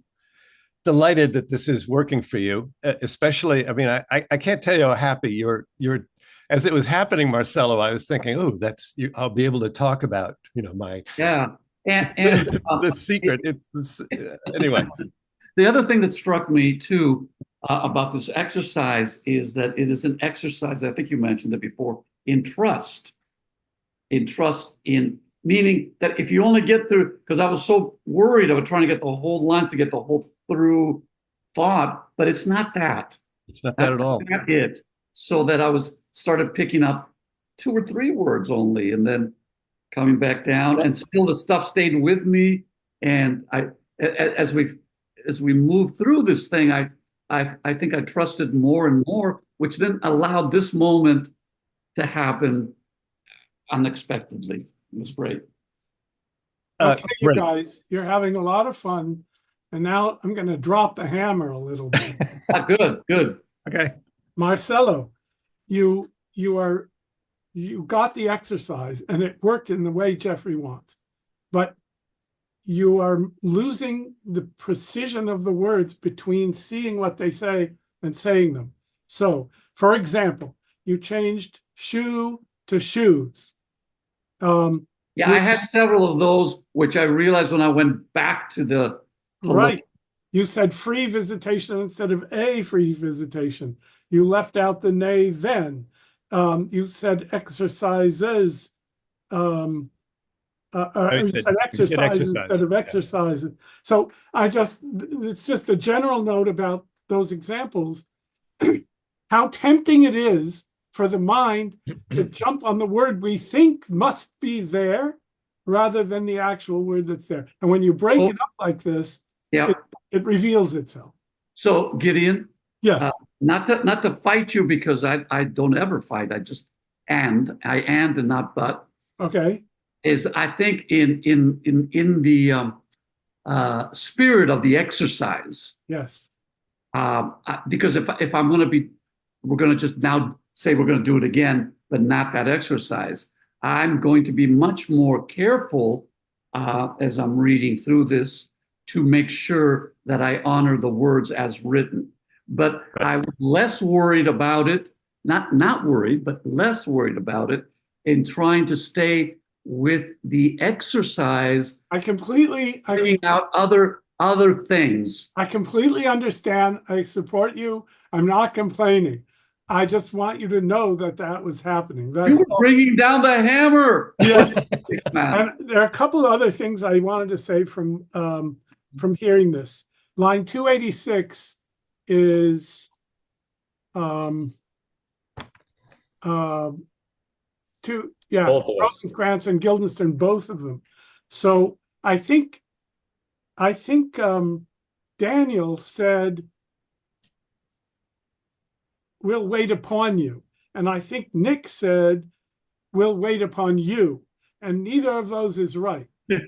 delighted that this is working for you, especially. I mean, I can't tell you how happy you're. As it was happening, Marcello, I was thinking, oh, I'll be able to talk about, my. Yeah. And it's the secret. Anyway. The other thing that struck me too about this exercise is that it is an exercise, I think you mentioned it before, in trust. In meaning that if you only get through, because I was so worried about trying to get the whole line, to get the whole through thought, but it's not that. It's not that at all. Not it. So that I started picking up 2 or 3 words only, and then coming back down, and still the stuff stayed with me. And as we moved through this thing, I think I trusted more and more, which then allowed this moment to happen unexpectedly. It was great. Okay, you guys, you're having a lot of fun, and now I'm going to drop the hammer a little bit. Good. Okay, Marcello, you got the exercise, and it worked in the way Jeffrey wants, but you are losing the precision of the words between seeing what they say and saying them. So, for example, you changed shoe to shoes. I had several of those, which I realized when I went back to right. You said free visitation instead of a free visitation. You left out the nay then. You said exercises I you said said get exercise instead exercise, of yeah. exercise. So it's just a general note about those examples. How tempting it is for the mind to jump on the word we think must be there rather than the actual word that's there. And when you break it up like this, Yeah. it reveals itself. So Gideon, Yes. not to fight you, because I don't ever fight. I just and not but. Okay. Is I think in the spirit of the exercise. Yes. Because if I'm going to be, we're going to just now say we're going to do it again, but not that exercise. I'm going to be much more careful as I'm reading through this to make sure that I honor the words as written. But I was less worried about it, not worried, but less worried about it in trying to stay with the exercise. I completely out other things. I completely understand. I support you. I'm not complaining. I just want you to know that that was happening. That's You were bringing down the hammer. Yes. Man. And there are a couple of other things I wanted to say from hearing this. Line 286 is Rosencrantz and Guildenstern, both of them. So I think Daniel said, "We'll wait upon you," and I think Nick said, "We'll wait upon you," and neither of those is right. It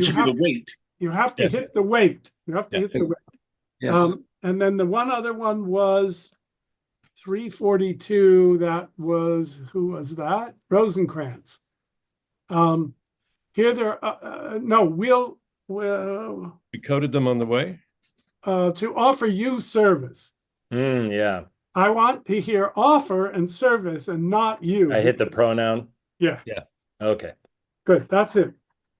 should be the weight. You have to hit the weight. You have to hit the weight. Yes. And then the one other one was 342. That was, who was that? Rosencrantz. Here there, no, we'll We coded them on the way. To offer you service. Yeah. I want to hear offer and service and not you. I hit the pronoun. Yeah. Yeah. Okay. Good. That's it.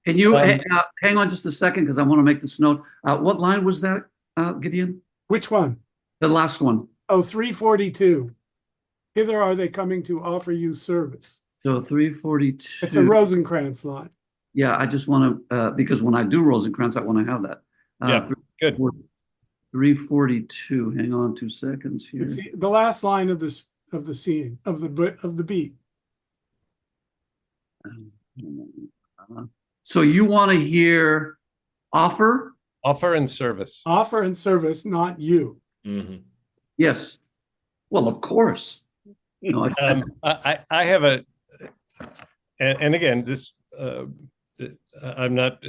Can you hang on just a second, because I want to make this note. What line was that, Gideon? Which one? The last one. Oh, 342. Hither are they coming to offer you service. So 342. It's a Rosencrantz line. Yeah, I just want to, because when I do Rosencrantz, I want to have that. Yeah, good. 342. Hang on 2 seconds here. It's the last line of this of the scene of the beat. So you want to hear offer? Offer and service. Offer and service, not you. Mm-hmm. Yes. Well, of course. No, I have a, and again, this, I'm not,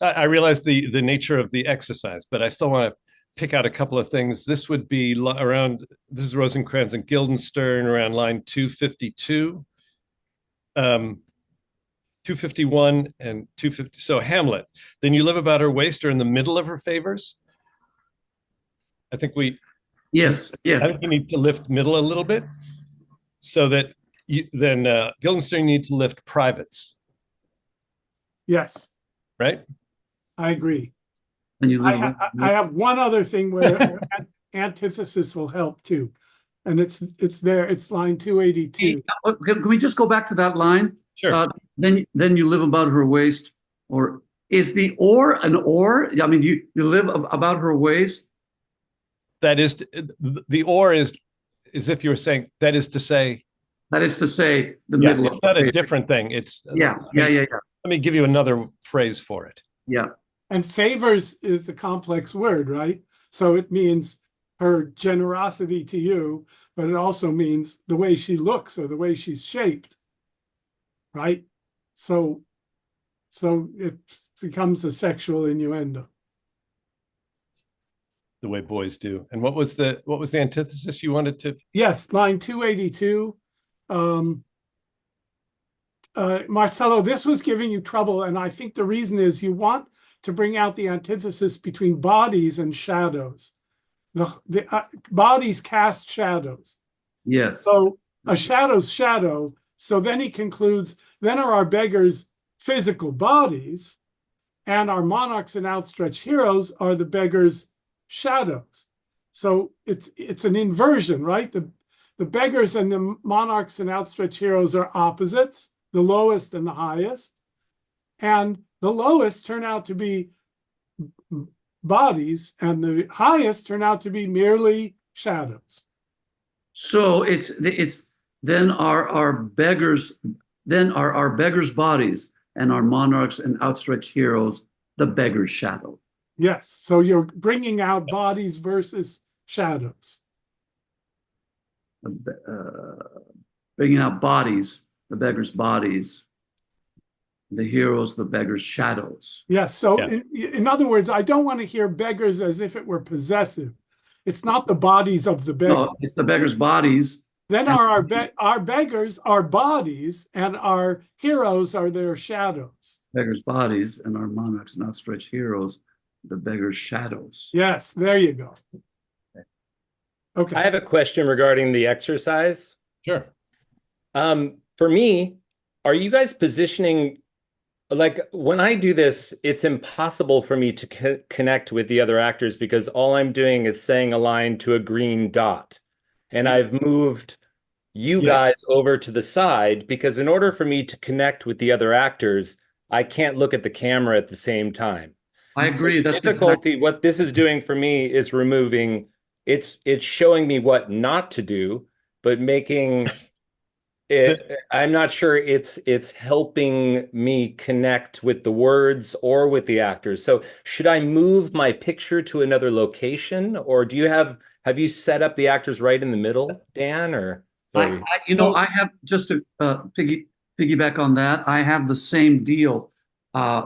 I realize the nature of the exercise, but I still want to pick out a couple of things. This would be around, this is Rosencrantz and Guildenstern, around line 252, 251 and 250. So Hamlet, then you live about her waist or in the middle of her favors. I think yes. I think you need to lift middle a little bit, so that Guildenstern need to lift privates. Yes, right? I agree. And you I have one other thing where antithesis will help too, and it's there. It's line 282. Can we just go back to that line? Sure. Then you live about her waist, or is the or an or? I mean, you live about her waist. That is, the or is if you were saying, that is to say. That is to say, the middle. It's not a different thing. It's yeah. Let me give you another phrase for it. Yeah. And favors is a complex word, right? So it means her generosity to you, but it also means the way she looks or the way she's shaped, right? So it becomes a sexual innuendo. The way boys do. And what was the antithesis you wanted to? Yes, line 282. Marcelo, this was giving you trouble, and I think the reason is you want to bring out the antithesis between bodies and shadows. The bodies cast shadows. Yes. So a shadow's shadow. So then he concludes, then are our beggars physical bodies, and our monarchs and outstretched heroes are the beggars' shadows. So it's an inversion, right? The beggars and the monarchs and outstretched heroes are opposites, the lowest and the highest. and the lowest turn out to be bodies, and the highest turn out to be merely shadows. So it's then our beggars, then our beggars' bodies and our monarchs and outstretched heroes, the beggar's shadow. Yes, so you're bringing out bodies versus shadows. Bringing out bodies, the beggar's bodies, the heroes, the beggar's shadows. Yes, so Yeah. in other words, I don't want to hear beggars as if it were possessive. It's not the bodies of the beggar. No, it's the beggar's bodies. Then our beggars are bodies, and our heroes are their shadows. Beggars' bodies, and our monarchs and outstretched heroes, the beggar's shadows. Yes, there you go. Okay. I have a question regarding the exercise. Sure. For me, are you guys positioning, like when I do this, it's impossible for me to connect with the other actors because all I'm doing is saying a line to a green dot. And I've moved you guys over to the side because in order for me to connect with the other actors, I can't look at the camera at the same time. I agree. So the difficulty, what this is doing for me is removing, it's showing me what not to do, but making it, I'm not sure it's helping me connect with the words or with the actors. So should I move my picture to another location, or do you have you set up the actors right in the middle, Dan, or? I have, just to piggyback on that, I have the same deal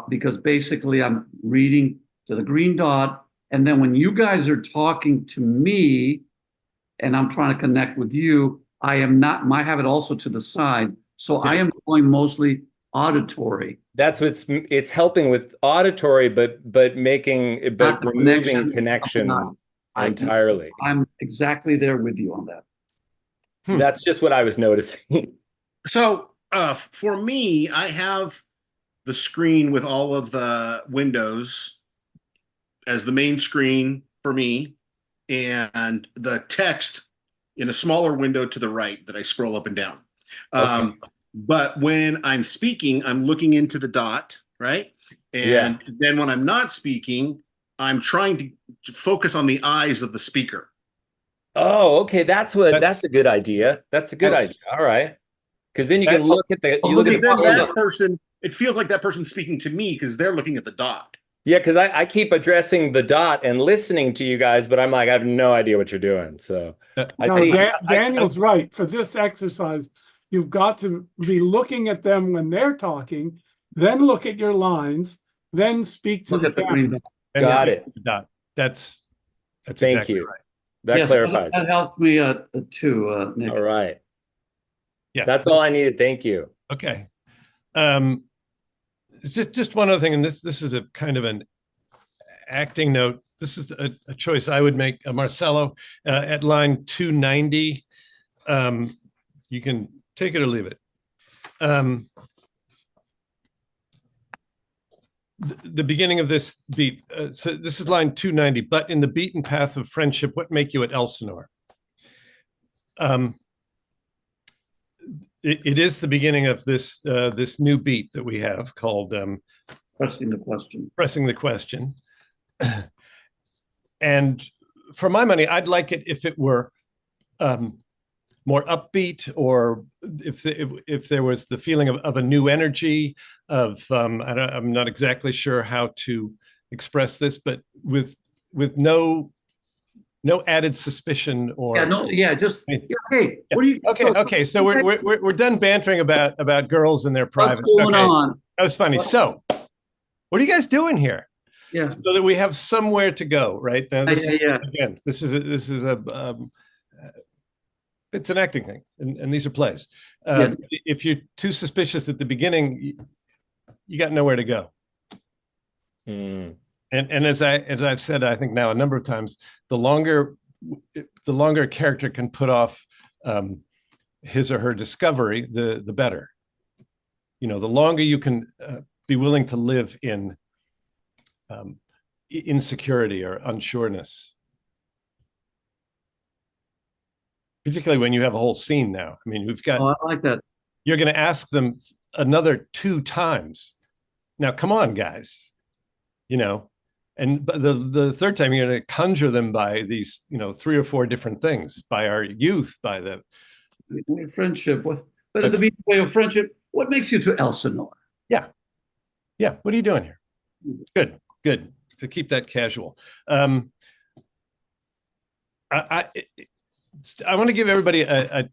because basically I'm reading to the green dot, and then when you guys are talking to me and I'm trying to connect with you, I have it also to the side. So I am going mostly auditory. That's it's helping with auditory, but removing connection entirely. I'm exactly there with you on that. That's just what I was noticing. So for me, I have the screen with all of the windows as the main screen for me, and the text in a smaller window to the right that I scroll up and down. Okay. But when I'm speaking, I'm looking into the dot, right? And then when I'm not speaking, I'm trying to focus on the eyes of the speaker. Oh, okay. That's a good idea. That's a good idea. All right. Because then you can look at the that person, it feels like that person's speaking to me because they're looking at the dot. Yeah, because I keep addressing the dot and listening to you guys, but I'm like, I have no idea what you're doing. So Daniel's right. For this exercise, you've got to be looking at them when they're talking, then look at your lines, then speak to the camera. Got it. Dot. That's Thank exactly you. right. That clarifies. That helped me too, Nick. All right. Yeah. That's all I needed. Thank you. Okay. Just one other thing, and this is a kind of an acting note. This is a choice I would make, Marcello, at line 290. You can take it or leave it. The beginning of this beat, so this is line 290, but in the beaten path of friendship, what make you at Elsinore? It is the beginning of this this new beat that we have called Pressing the question. Pressing the question. And for my money, I'd like it if it were more upbeat, or if there was the feeling of a new energy of I'm not exactly sure how to express this, but with no added suspicion or just hey, what do you okay, so we're done bantering about girls and their private. What's going on? That was funny. So what are you guys doing here? Yeah, so that we have somewhere to go, right? Now, again, this is a it's an acting thing, and these are plays. If you're too suspicious at the beginning, you got nowhere to go. And as I've said, I think now a number of times, the longer a character can put off his or her discovery, the better. The longer you can be willing to live in insecurity or unsureness, particularly when you have a whole scene now. I mean, we've got. Oh, I like that. You're going to ask them another 2 times. Now, come on, guys. You know, and the third time you're going to conjure them by these, 3 or 4 different things, by our youth, by the Friendship. But at the beginning way of friendship, what makes you to Elsinore? Yeah. What are you doing here? Good. To keep that casual. I want to give everybody a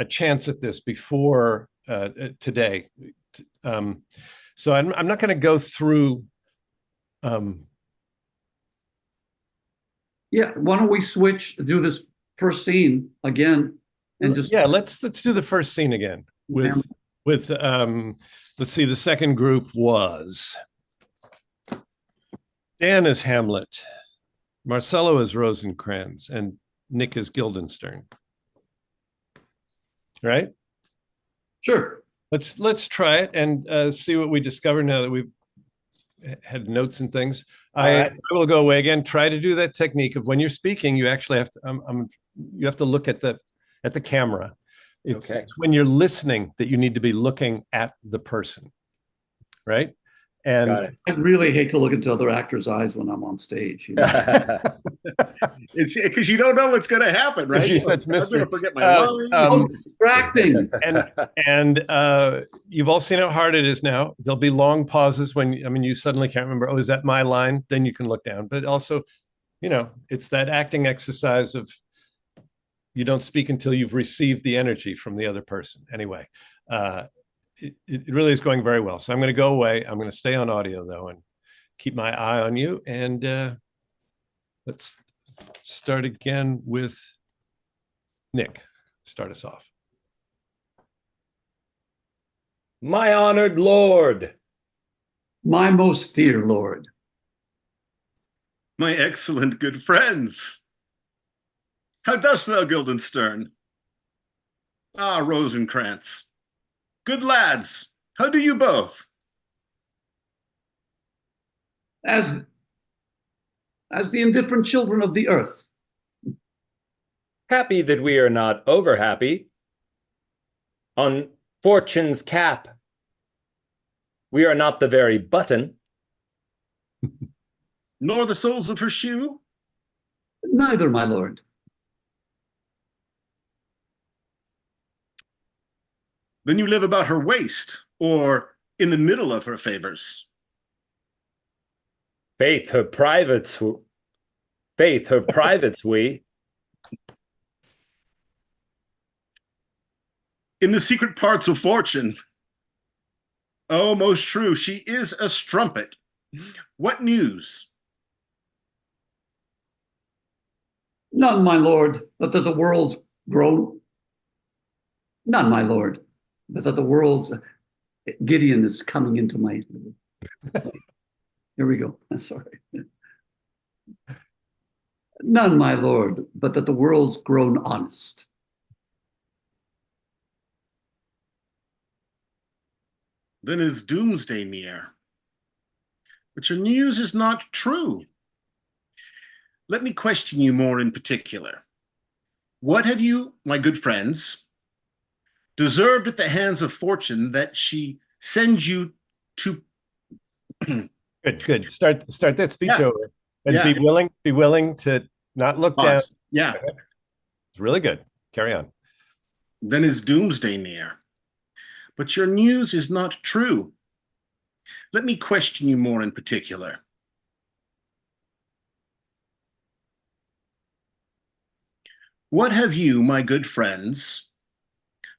chance at this before today. So I'm not going to go through. Why don't we do this first scene again and just let's do the first scene again with let's see, the second group was Dan as Hamlet, Marcello as Rosencrantz, and Nick as Guildenstern. Right? Sure. Let's try it and see what we discover now that we've had notes and things. Right. I will go away again. Try to do that technique of when you're speaking, you actually have to you have to look at the camera. It's when you're listening that you need to be looking at the person, right? And Got it. I really hate to look into other actors' eyes when I'm on stage. It's because you don't know what's going to happen, right? She said, I'm going "Mystery." to forget my line. So distracting. And you've all seen how hard it is now. There'll be long pauses when you suddenly can't remember. Oh, is that my line? Then you can look down. But also, it's that acting exercise of you don't speak until you've received the energy from the other person. Anyway, it really is going very well. So I'm going to go away. I'm going to stay on audio though and keep my eye on you. And let's start again with Nick. Start us off. My honored lord. My most dear lord. My excellent good friends. How dost thou, Guildenstern? Ah, Rosencrantz. Good lads, how do you both? As the indifferent children of the earth. Happy that we are not over happy. On fortune's cap, we are not the very button. Nor the soles of her shoe? Neither, my lord. Then you live about her waist, or in the middle of her favors. Faith, her privates we. In the secret parts of fortune. Oh, most true, she is a strumpet. What news? None, my lord, but that the world's grown. None, my lord, but that the world's Gideon is coming into my. Here we go. Sorry. None, my lord, but that the world's grown honest. Then is doomsday near. But your news is not true. Let me question you more in particular. What have you, my good friends, deserved at the hands of fortune that she sends you to? Good. Start that speech over, and Yeah. be willing to not look down. Pause. Yeah. It's really good. Carry on. Then is doomsday near. But your news is not true. Let me question you more in particular. What have you, my good friends,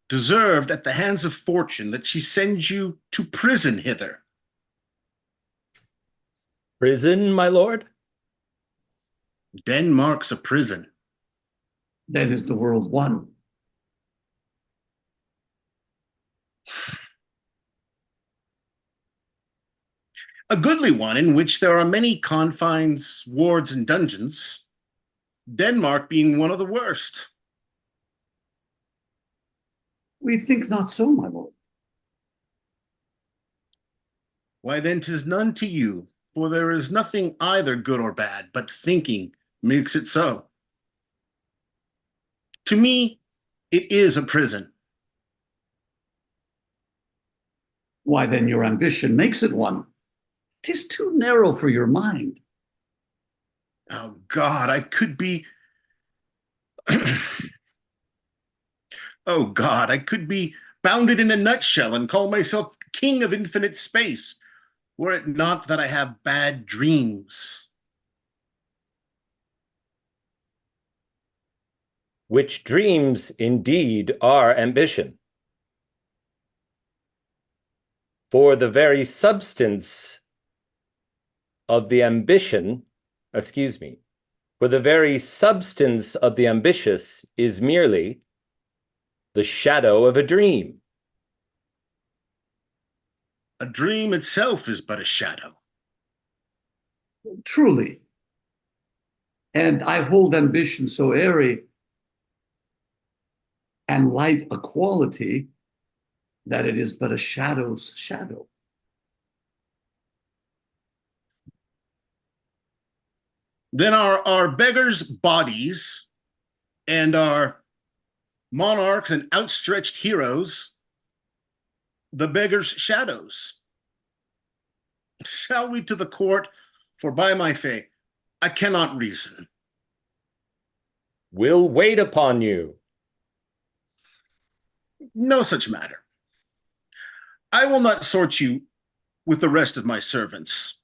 deserved at the hands of fortune that she sends you to prison hither? Prison, my lord? Denmark's a prison. Then is the world one. A goodly one in which there are many confines, wards, and dungeons, Denmark being one of the worst. We think not so, my lord. Why then 'tis none to you, for there is nothing either good or bad, but thinking makes it so. To me, it is a prison. Why then your ambition makes it one. 'Tis too narrow for your mind. Oh God, I could be. Oh God, I could be bounded in a nutshell and call myself king of infinite space, were it not that I have bad dreams. Which dreams indeed are ambition. For the very substance of the ambition, excuse me, for the very substance of the ambitious is merely the shadow of a dream. A dream itself is but a shadow. Truly. And I hold ambition so airy and light a quality that it is but a shadow's shadow. Then our beggars' bodies and our monarchs and outstretched heroes, the beggars' shadows. Shall we to the court? For by my faith, I cannot reason. Will wait upon you. No such matter. I will not sort you with the rest of my servants.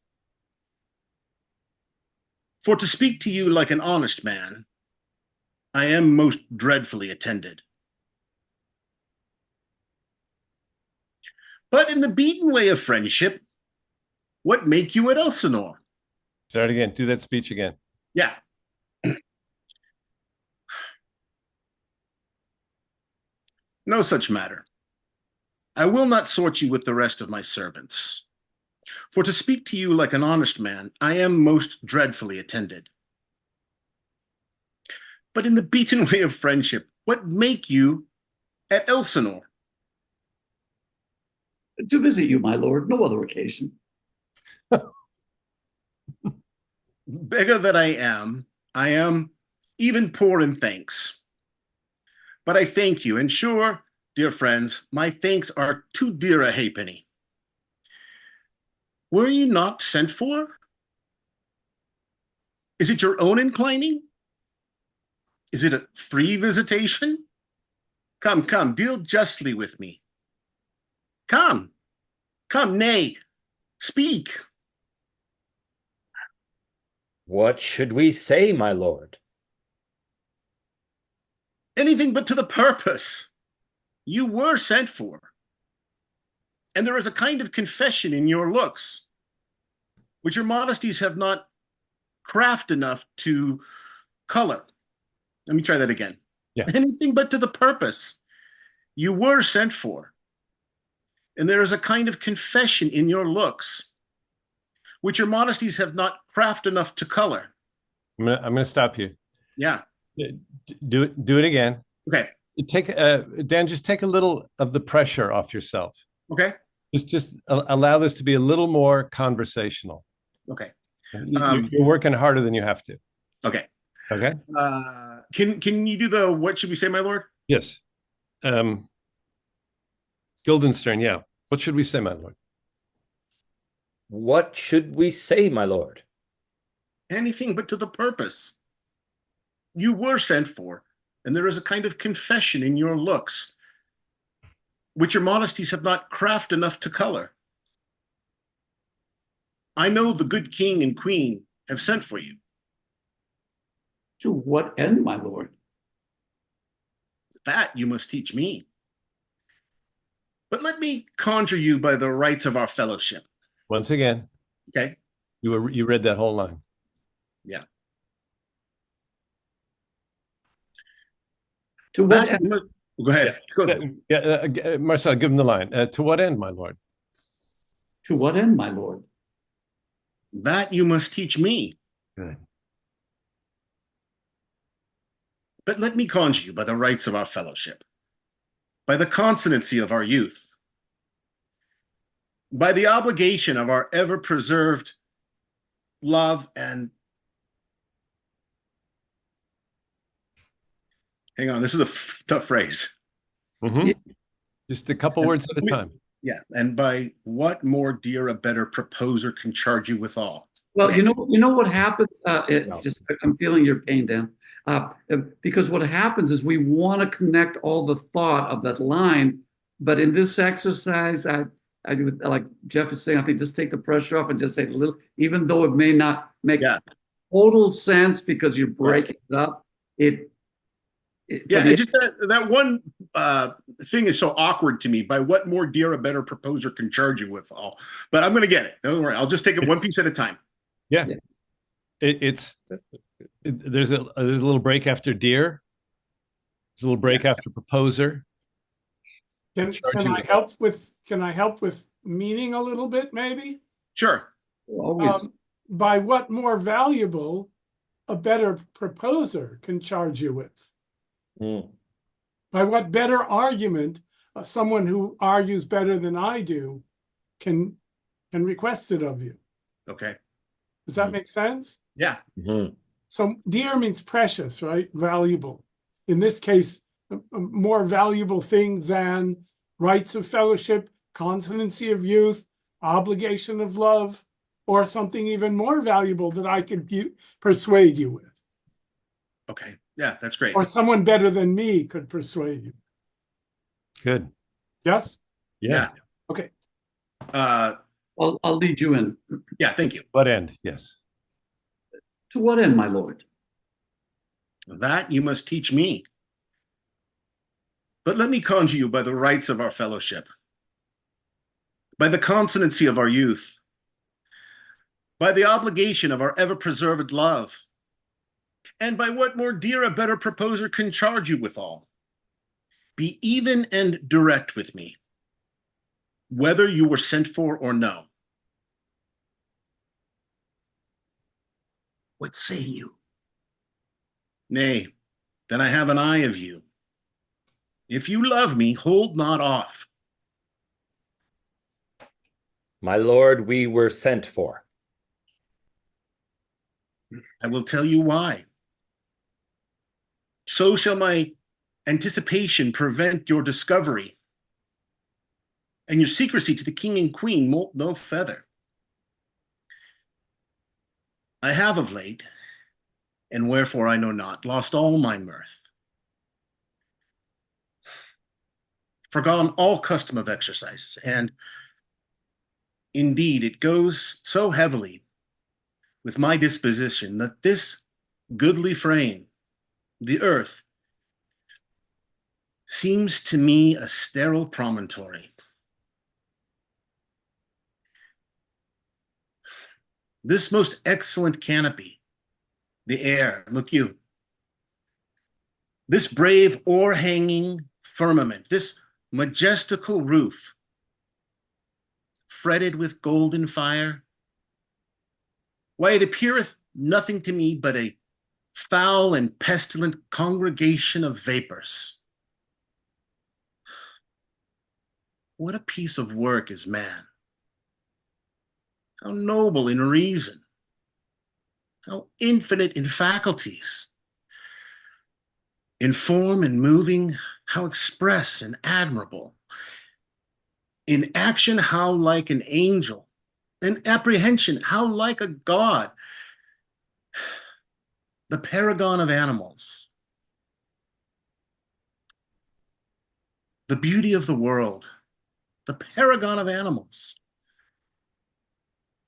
For to speak to you like an honest man, I am most dreadfully attended. But in the beaten way of friendship, what make you at Elsinore? Start again. Do that speech again. Yeah. No such matter. I will not sort you with the rest of my servants. For to speak to you like an honest man, I am most dreadfully attended. But in the beaten way of friendship, what make you at Elsinore? To visit you, my lord, no other occasion. Beggar that I am even poor in thanks. But I thank you, and sure, dear friends, my thanks are too dear a halfpenny. Were you not sent for? Is it your own inclining? Is it a free visitation? Come, come, deal justly with me. Come, nay, speak. What should we say, my lord? Anything but to the purpose. You were sent for. And there is a kind of confession in your looks, which your modesties have not craft enough to color. Let me try that again. Yeah. Anything but to the purpose. You were sent for. And there is a kind of confession in your looks, which your modesties have not craft enough to color. I'm gonna stop you. Yeah. Do it again. Okay. Dan, just take a little of the pressure off yourself. Okay. Just allow this to be a little more conversational. Okay. You're working harder than you have to. Okay. Okay. Can you do the what should we say, my lord? Yes. Guildenstern, yeah. What should we say, my lord? What should we say, my lord? Anything but to the purpose. You were sent for, and there is a kind of confession in your looks, which your modesties have not craft enough to color. I know the good king and queen have sent for you. To what end, my lord? That you must teach me. But let me conjure you by the rights of our fellowship. Once again, Okay? you read that whole line. Yeah. To what end? Go ahead. Go ahead. Yeah, Marcel, give him the line. To what end, my lord? To what end, my lord? That you must teach me. Good. But let me conjure you by the rights of our fellowship, by the consonancy of our youth, by the obligation of our ever-preserved love and... Hang on, this is a tough phrase. Mm-hmm. Just a couple words at a time. Yeah, and by what more dear a better proposer can charge you withal? Well, you know what happens. No. I'm feeling your pain, Dan. Because what happens is we want to connect all the thought of that line, but in this exercise, I like Jeff is saying, I think just take the pressure off and just say a little, even though it may not make Yeah. total sense because you're breaking it up. Yeah, it just that one thing is so awkward to me. By what more dear a better proposer can charge you withal? But I'm going to get it. Don't worry. I'll just take it one piece at a time. Yeah. Yeah. There's a little break after dear. There's a little break after proposer. Can I help with meaning a little bit, maybe? Sure. always. By what more valuable a better proposer can charge you with? By what better argument someone who argues better than I do can request it of you? Okay. Does that make sense? Yeah. So dear means precious, right? Valuable. In this case, a more valuable thing than rights of fellowship, consonancy of youth, obligation of love, or something even more valuable that I could persuade you with. Okay. Yeah, that's great. Or someone better than me could persuade you. Good. Yes? Yeah. Okay. I'll lead you in. Yeah, thank you. What end? Yes. To what end, my lord? That you must teach me. But let me conjure you by the rights of our fellowship, by the consonancy of our youth, by the obligation of our ever-preserved love, and by what more dear a better proposer can charge you withal. Be even and direct with me, whether you were sent for or no. What say you? Nay, then I have an eye of you. If you love me, hold not off. My lord, we were sent for. I will tell you why. So shall my anticipation prevent your discovery, and your secrecy to the king and queen moult no feather. I have of late, and wherefore I know not, lost all my mirth, forgone all custom of exercises, and indeed it goes so heavily with my disposition that this goodly frame, the earth, seems to me a sterile promontory. This most excellent canopy, the air, look you, this brave o'erhanging firmament, this majestical roof, fretted with golden fire, why, it appeareth nothing to me but a foul and pestilent congregation of vapors. What a piece of work is man! How noble in reason, how infinite in faculties, in form and moving, how express and admirable, in action, how like an angel, in apprehension, how like a god, the paragon of animals, the beauty of the world, the paragon of animals.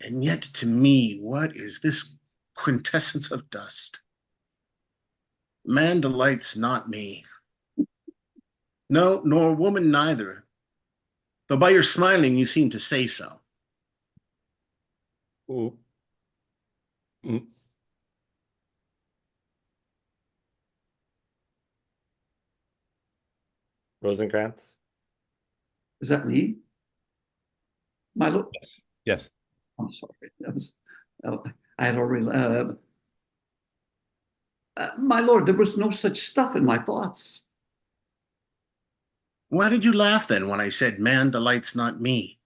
And yet to me, what is this quintessence of dust? Man delights not me. No, nor woman neither, though by your smiling you seem to say so. Ooh. Rosencrantz? Is that me? My lord? Yes. I'm sorry. I had already. My lord, there was no such stuff in my thoughts. Why did you laugh then when I said man delights not me?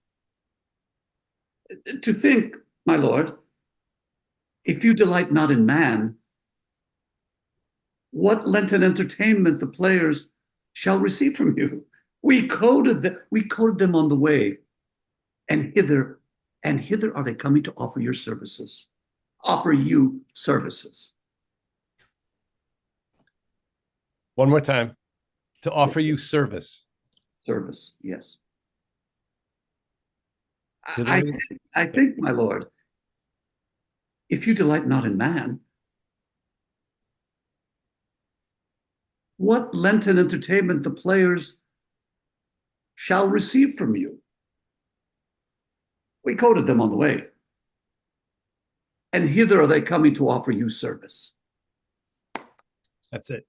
To think, my lord, if you delight not in man, what Lenten entertainment the players shall receive from you? We courted them on the way, and hither are they coming to offer your services. Offer you services. One more time. To offer you service. Service, yes. Did I think, my lord, if you delight not in man, what Lenten entertainment the players shall receive from you? We quoted them on the way. And hither are they coming to offer you service. That's it.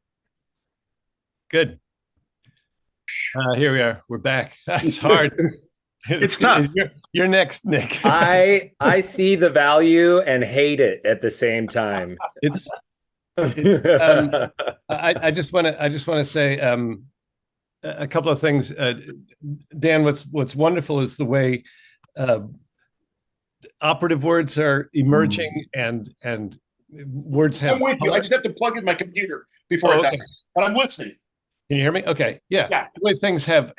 Good. Here we are. We're back. That's hard. It's tough. You're next, Nick. I see the value and hate it at the same time. It's I just want to say a couple of things. Dan, what's wonderful is the way operative words are emerging and words have. I'm with you. I just have to plug in my computer before it dies, but I'm listening. Can you hear me? Okay. Yeah. Yeah. The way things have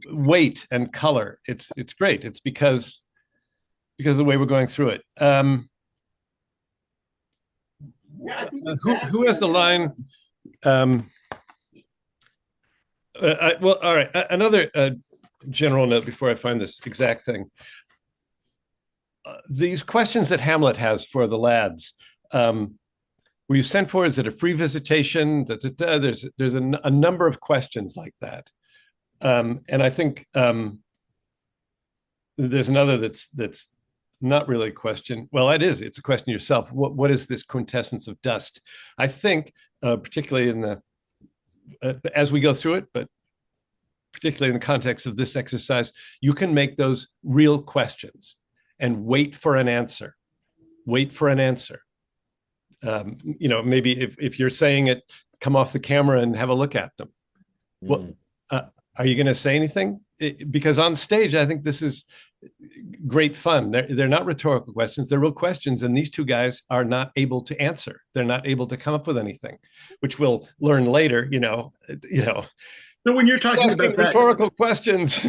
weight and color. It's great. It's because of the way we're going through it. Who has the line? Well, all right. Another general note before I find this exact thing. These questions that Hamlet has for the lads. Were you sent for? Is it a free visitation? There's a number of questions like that. And I think there's another that's not really a question. Well, it is. It's a question yourself. What is this quintessence of dust? I think, particularly in the as we go through it, but particularly in the context of this exercise, you can make those real questions and wait for an answer. Wait for an answer. Maybe if you're saying it, come off the camera and have a look at them. Well, are you going to say anything? Because on stage, I think this is great fun. They're not rhetorical questions. They're real questions. And these two guys are not able to answer. They're not able to come up with anything, which we'll learn later, So when you're talking about rhetorical questions,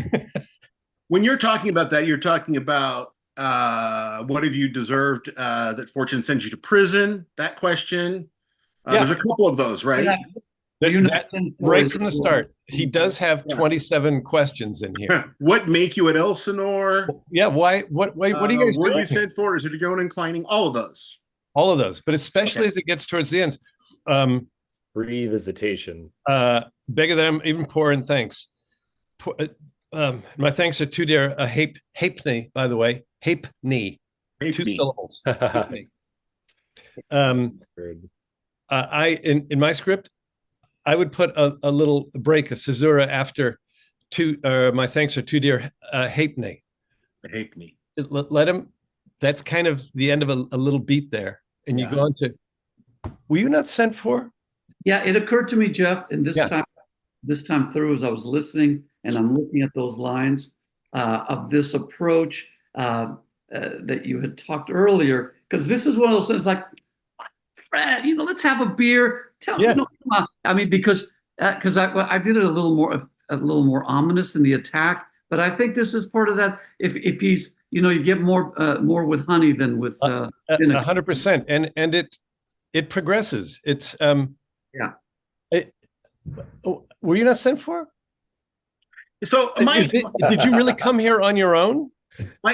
when you're talking about that, you're talking about what have you deserved that fortune sends you to prison? That question. There's a couple of those, right? Right from the start. He does have 27 questions in here. What make you at Elsinore? Yeah. Why? What are you guys what doing? you sent for? Is it your own inclining? All of those. All of those, but especially as it gets towards the end. Free visitation. Beg of them, even poor in thanks. My thanks are too dear. Halfpenny, by the way. Halfpenny. 2 syllables. In my script, I would put a little break, a caesura after my thanks are too dear. Halfpenny. Halfpenny. Let him. That's kind of the end of a little beat there, and you go on to. Were you not sent for? Yeah, it occurred to me, Jeff, and this time through, as I was listening and I'm looking at those lines of this approach that you had talked earlier, because this is one of those things like, Fred, let's have a beer. Tell me, come on. I mean, because I did it a little more ominous in the attack, but I think this is part of that. If he's, you get more with honey than with 100%, and it progresses. It's were you not sent for? So did you really come here on your own? My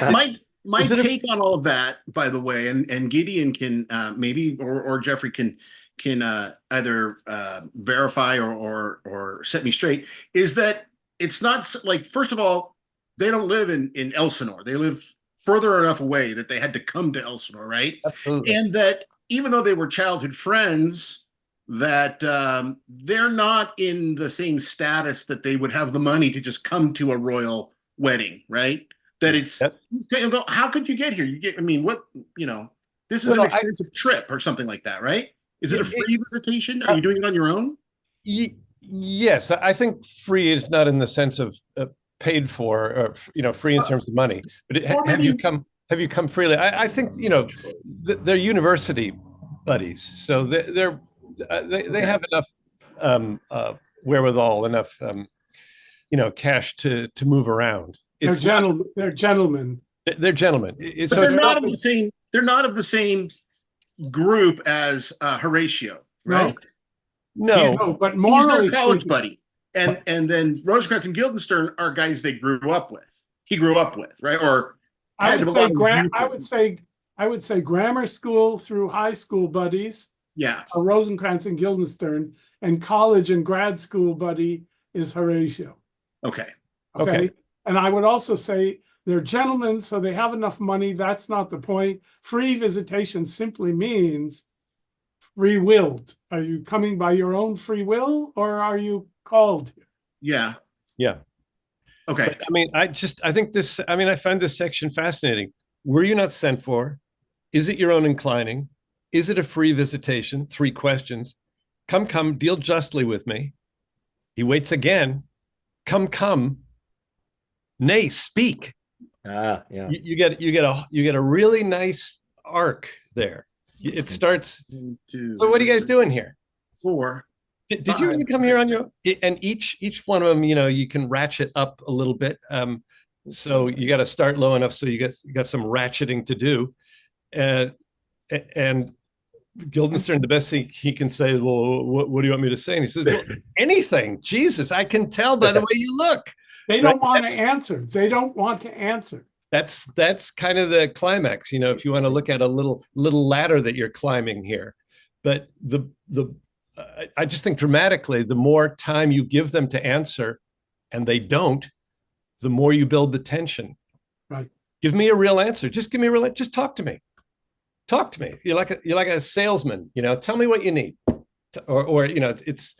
take on all of that, by the way, and Gideon can maybe or Jeffrey can either verify or set me straight, is that it's not like, first of all, they don't live in Elsinore. They live further enough away that they had to come to Elsinore, right? Absolutely. And that even though they were childhood friends, that they're not in the same status that they would have the money to just come to a royal wedding, right? That it's how could you get here? This is an expensive trip or something like that, right? Is it a free visitation? Are you doing it on your own? Yes, I think free is not in the sense of paid for, or free in terms of money. But have you come freely? I think they're university buddies, so they have enough wherewithal, enough cash to move around. They're gentlemen. They're gentlemen. They're gentlemen. But So they're it's not of the same. They're not of the same group as Horatio, right? no. No, but He's morally their college speaking, buddy, and then Rosencrantz and Guildenstern are guys they grew up with. He grew up with, right? Or I had would a say lot of youth I would say grammar school through high school buddies yeah. are Rosencrantz and Guildenstern, and college and grad school buddy is Horatio. Okay. Okay. And I would also say they're gentlemen, so they have enough money. That's not the point. Free visitation simply means free willed. Are you coming by your own free will, or are you called? Yeah. Yeah. Okay. But, I mean, I find this section fascinating. Were you not sent for? Is it your own inclining? Is it a free visitation? 3 questions. Come, deal justly with me. He waits again. Come. Nay, speak. Yeah. You get a really nice arc there. It starts. 1, 2, So what are you guys doing here? 4. Did you really come here on your? And each one of them, you can ratchet up a little bit. So you got to start low enough so you got some ratcheting to do. And Guildenstern, the best thing he can say, well, what do you want me to say? And he says, well, anything. Jesus, I can tell by the way you look. They don't want to answer. They don't want to answer. That's kind of the climax, if you want to look at a little ladder that you're climbing here. But I just think dramatically, the more time you give them to answer, and they don't, the more you build the tension. Right. Give me a real answer. Just give me a real. Just talk to me. Talk to me. You're like a salesman. Tell me what you need. Or it's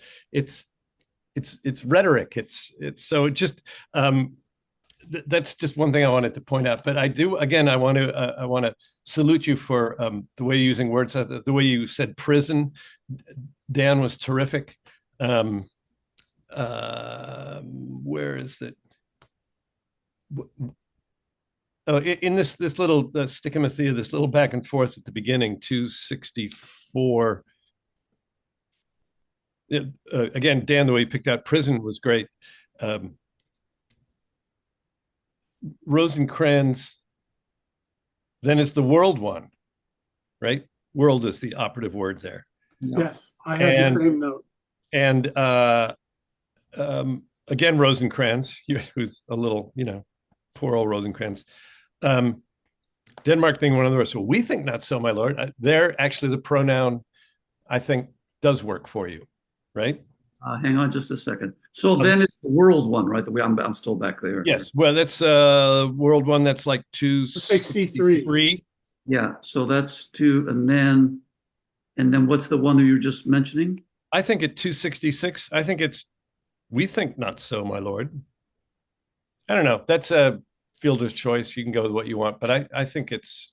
rhetoric. It's so just. That's just one thing I wanted to point out. But I want to salute you for the way you're using words, the way you said prison. Dan was terrific. Where is it? Oh, in this little stichomathea, this little back and forth at the beginning, 264. Again, Dan, the way you picked out prison was great. Rosencrantz, then is the world one, right? World is the operative word there. Yes, I had the same note. And again, Rosencrantz, who's a little, poor old Rosencrantz. Denmark being one of the worst. So we think not so, my lord. There, actually, the pronoun, I think, does work for you, right? Hang on just a second. So then it's the world one, right? I'm still back there. Yes. Well, that's world one. That's like 263. Yeah. So that's 2, and then what's the one that you're just mentioning? I think at 266. I think it's we think not so, my lord. I don't know. That's a fielder's choice. You can go with what you want, but I think it's.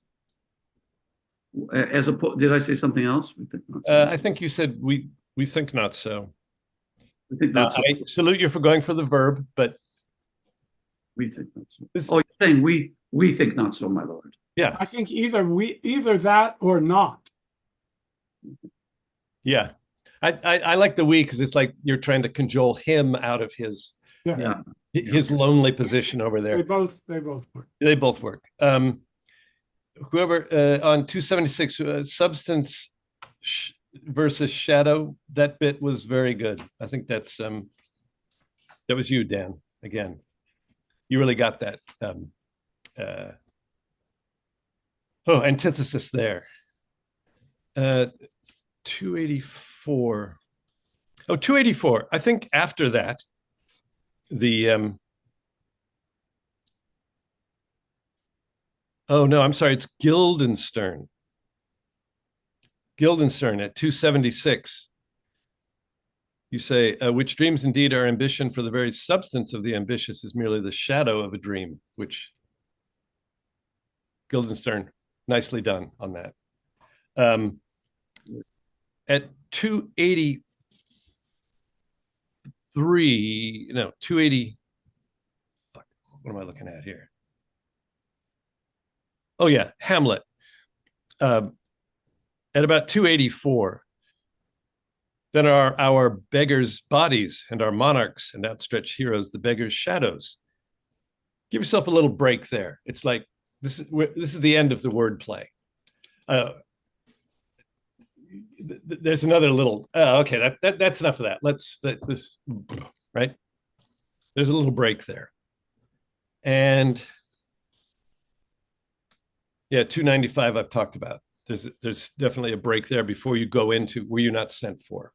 Did I say something else? We think not so. I think you said we think not so. We think not so. I salute you for going for the verb, but we think not so. You're saying we think not so, my lord. Yeah. I think either that or not. Yeah. I like the we because it's like you're trying to cajole him out of his lonely position over there. They both work. They both work. Whoever on 276 substance versus shadow, that bit was very good. I think that was you, Dan. Again, you really got that. Antithesis there. 284. 284. I think after that, the oh no, I'm sorry, it's Guildenstern. Guildenstern at 276. You say, which dreams indeed are ambition, for the very substance of the ambitious is merely the shadow of a dream, which Guildenstern, nicely done on that. At 283, no, 280. What am I looking at here? Oh yeah, Hamlet. At about 284, Then are our beggars' bodies and our monarchs and outstretched heroes, the beggars' shadows. Give yourself a little break there. It's like this is the end of the wordplay. There's another little. Okay, that's enough of that. This right. There's a little break there, and yeah, 295 I've talked about. There's definitely a break there before you go into were you not sent for.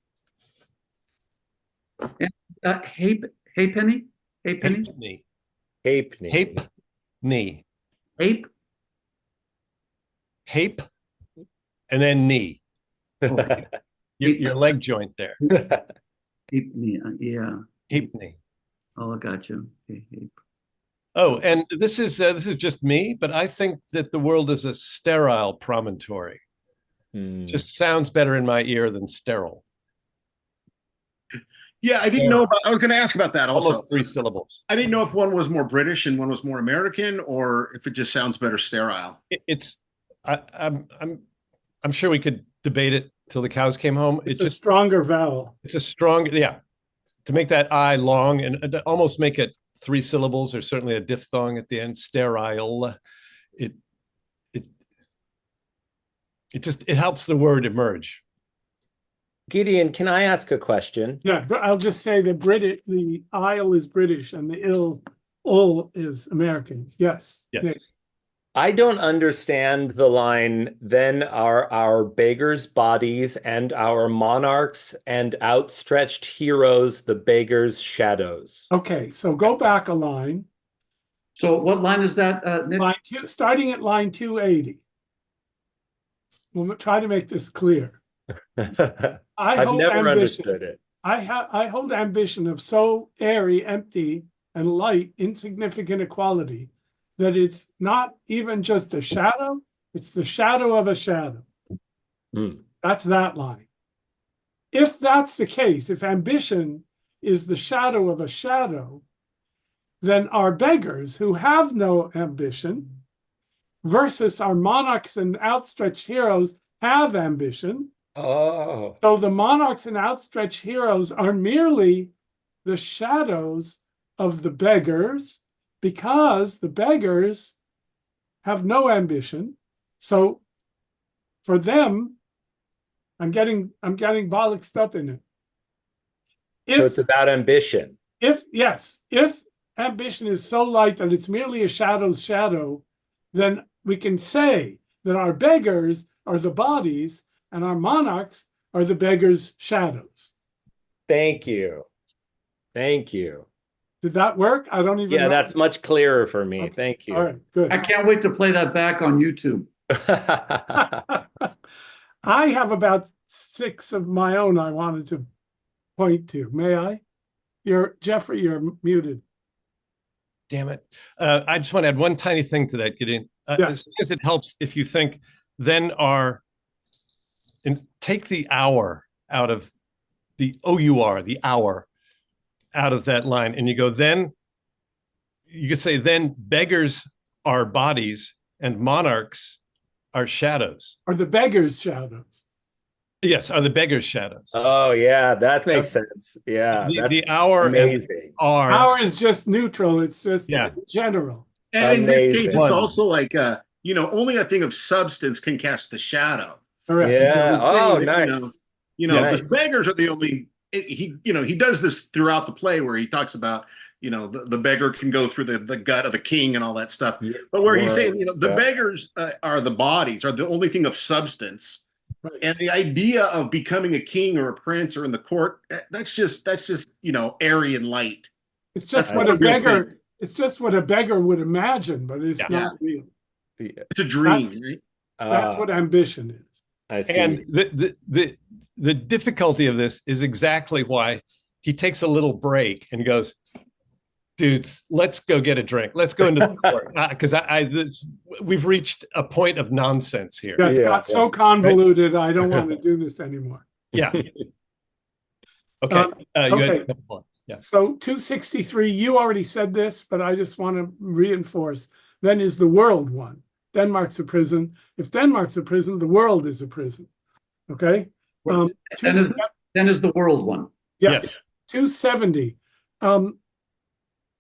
Hey Penny? Hey Penny? Hape knee. Ape? Hape and then knee. Oh, Your leg joint there. ape knee. Yeah. Hape knee. Oh, I got you. Okay, ape. Oh, and this is just me, but I think that the world is a sterile promontory. Just sounds better in my ear than sterile. Yeah, I didn't know about. I was going to ask about that also. Almost 3 syllables. I didn't know if one was more British and one was more American, or if it just sounds better sterile. I'm sure we could debate it till the cows came home. It's a stronger vowel. It's a strong, yeah. To make that I long and almost make it 3 syllables, or certainly a diphthong at the end, sterile. It helps the word emerge. Gideon, can I ask a question? Yeah, but I'll just say the isle is British and the ul is American. Yes. Yes. I don't understand the line, then are our beggars' bodies and our monarchs and outstretched heroes the beggars' shadows. Okay, so go back a line. So what line is that, Nick? Line 2, starting at line 280. We'll try to make this clear. I've never understood it. I hold ambition of so airy, empty, and light, insignificant a quality that it's not even just a shadow, it's the shadow of a shadow. That's that line. If that's the case, if ambition is the shadow of a shadow, then our beggars who have no ambition versus our monarchs and outstretched heroes have ambition. Oh. So the monarchs and outstretched heroes are merely the shadows of the beggars, because the beggars have no ambition. So for them, I'm getting bollocksed up in it. So it's about ambition. If ambition is so light that it's merely a shadow's shadow, then we can say that our beggars are the bodies and our monarchs are the beggars' shadows. Thank you. Thank you. Did that work? I don't even know. That's much clearer for me. Okay. Thank you. All right, good. I can't wait to play that back on YouTube. I have about 6 of my own I wanted to point to. May I? Jeffrey, you're muted. Damn it. I just want to add one tiny thing to that, Gideon. As long as it helps if you think, then and take the hour out of the OUR, the hour, out of that line, and you go, then you could say, then beggars are bodies and monarchs are shadows. Are the beggars' shadows? Yes, are the beggars' shadows. Oh yeah, that makes sense. Yeah, the hour amazing. Hour is just neutral. It's just general. And in this case, it's also like only a thing of substance can cast the shadow. Correct. Yeah. So Nice. Nice. The beggars are the only. He does this throughout the play where he talks about the beggar can go through the gut of the king and all that stuff. Yeah. But where he's saying the beggars are the bodies, are the only thing of substance, right. And the idea of becoming a king or a prince or in the court, that's just airy and light. It's just what a beggar. It's just what a beggar would imagine, but it's not real. It's a dream, right? That's what ambition is. I see. And the difficulty of this is exactly why he takes a little break and goes, dudes, let's go get a drink. Let's go into the court. Because we've reached a point of nonsense here. Yeah, it's got so convoluted, I don't want to do this anymore. Yeah. Okay. Okay. Yeah. So 263, you already said this, but I just want to reinforce, then is the world one. Denmark's a prison. If Denmark's a prison, the world is a prison. Okay? 10 is the world one. Yes. Yes. 270. I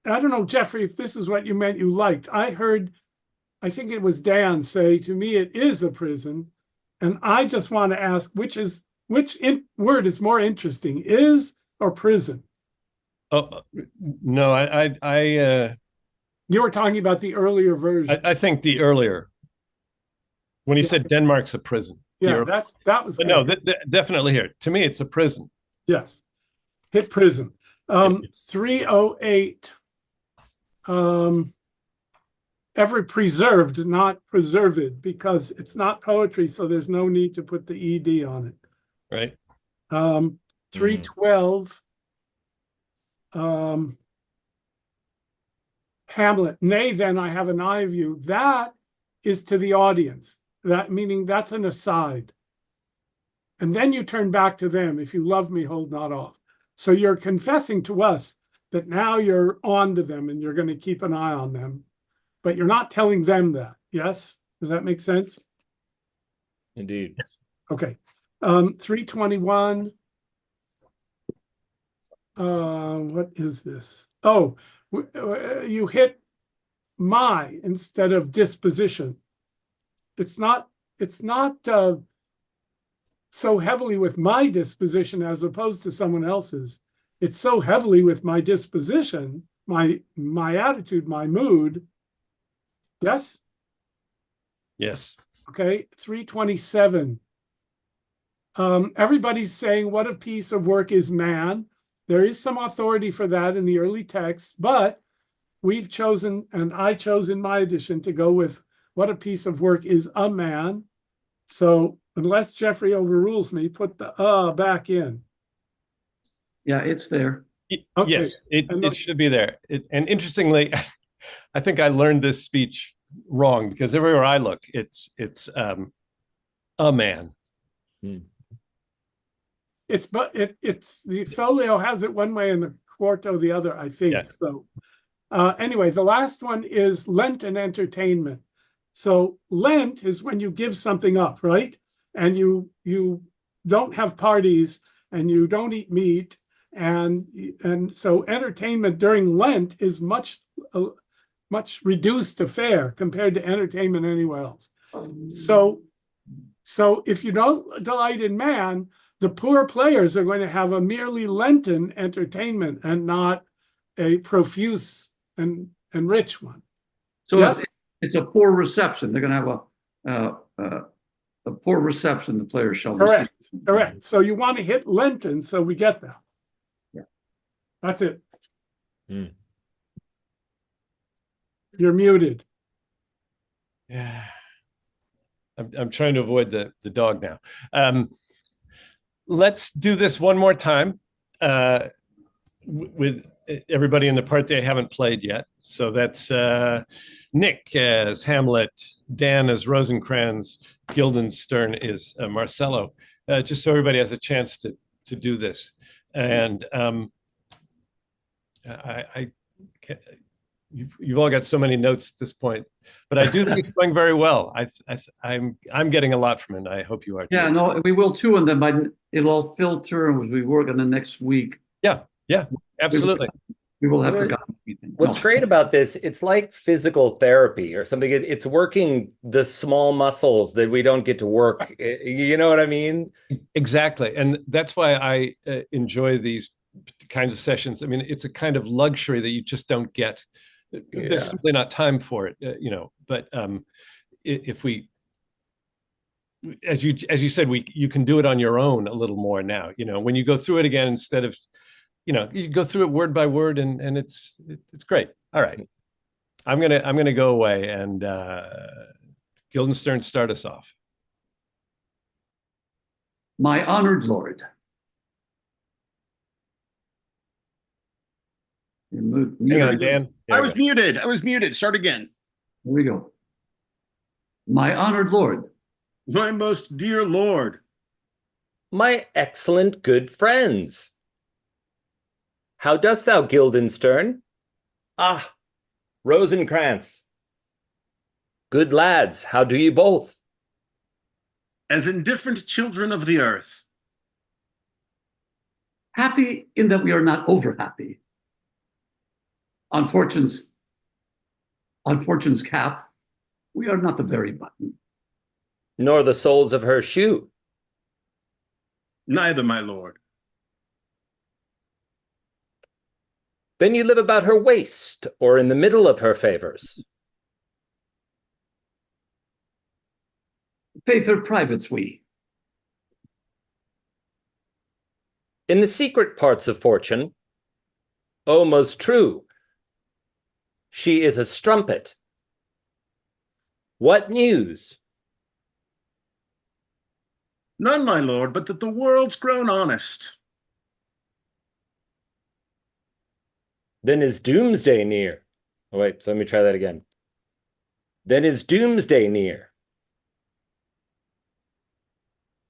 don't know, Jeffrey, if this is what you meant you liked. I think it was Dan say, to me, it is a prison. And I just want to ask, which word is more interesting, is or prison? Oh, no, You were talking about the earlier version. I think the earlier, when he Yeah. said Denmark's a prison. Yeah, that was But good. no, definitely here. To me, it's a prison. Yes. Hit prison. 308. Ever preserved, not preserved, because it's not poetry, so there's no need to put the ed on it. Right. 312. Hamlet. Nay, then I have an eye of you. That is to the audience. That meaning that's an aside. And then you turn back to them. If you love me, hold not off. So you're confessing to us that now you're on to them and you're going to keep an eye on them, but you're not telling them that. Yes? Does that make sense? Indeed. Okay. 321. What is this? Oh, you hit my instead of disposition. It's not so heavily with my disposition as opposed to someone else's. It's so heavily with my disposition, my attitude, my mood. Yes? Yes. Okay, 327. Everybody's saying, what a piece of work is man. There is some authority for that in the early texts, but we've chosen, and I chose in my edition, to go with what a piece of work is a man. So unless Jeffrey overrules me, put the back in. Yeah, it's there. Okay. Yes, it should be there. And interestingly, I think I learned this speech wrong, because everywhere I look, it's a man. It's the folio has it one way and the quarto the other, I think. Yeah. So anyway, the last one is Lent and entertainment. So Lent is when you give something up, right? And you don't have parties and you don't eat meat, and so entertainment during Lent is much reduced to fare compared to entertainment anywhere else. So if you don't delight in man, the poor players are going to have a merely Lenten entertainment and not a profuse and rich one. So Yes? it's a poor reception. They're going to have a poor reception. The players shall Correct. receive. Correct. So you want to hit Lenten, so we get that. Yeah. That's it. You're muted. Yeah. I'm trying to avoid the dog now. Let's do this one more time with everybody in the part they haven't played yet. So that's Nick as Hamlet, Dan as Rosencrantz, Guildenstern is Marcello. Just so everybody has a chance to do this. And you've all got so many notes at this point, but I do think it's going very well. I'm getting a lot from it. I hope you are too. Yeah, no, we will too, and then it'll all filter as we work on the next week. Yeah, absolutely. We will have forgotten anything. What's great about this, it's like physical therapy or something. It's working the small muscles that we don't get to work. You know what I mean? Exactly. And that's why I enjoy these kinds of sessions. I mean, it's a kind of luxury that you just don't get. There's simply not time for it, but if we, as you said, you can do it on your own a little more now, when you go through it again, instead of, you go through it word by word, and it's great. All right. I'm going to go away, and Guildenstern, start us off. My honored lord. Hang on, Dan. I was muted. Start again. Here we go. My honored lord. My most dear lord. My excellent good friends. How dost thou, Guildenstern? Ah, Rosencrantz. Good lads, how do ye both? As indifferent children of the earth. happy in that we are not over happy. On fortune's cap, we are not the very button. Nor the soles of her shoe. Neither, my lord. Then you live about her waist, or in the middle of her favors. Faith her privates we. In the secret parts of fortune, oh, most true, she is a strumpet. What news? None, my lord, but that the world's grown honest. Then is doomsday near. Oh, wait, so let me try that again. Then is doomsday near.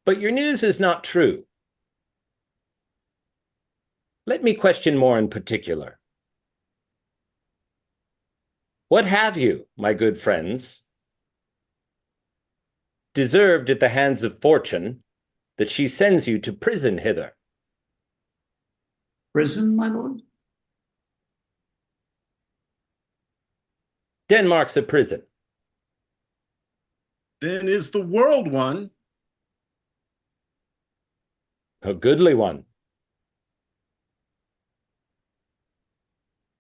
But your news is not true. Let me question more in particular. What have you, my good friends, deserved at the hands of fortune that she sends you to prison hither? Prison, my lord? Denmark's a prison. Then is the world one. A goodly one,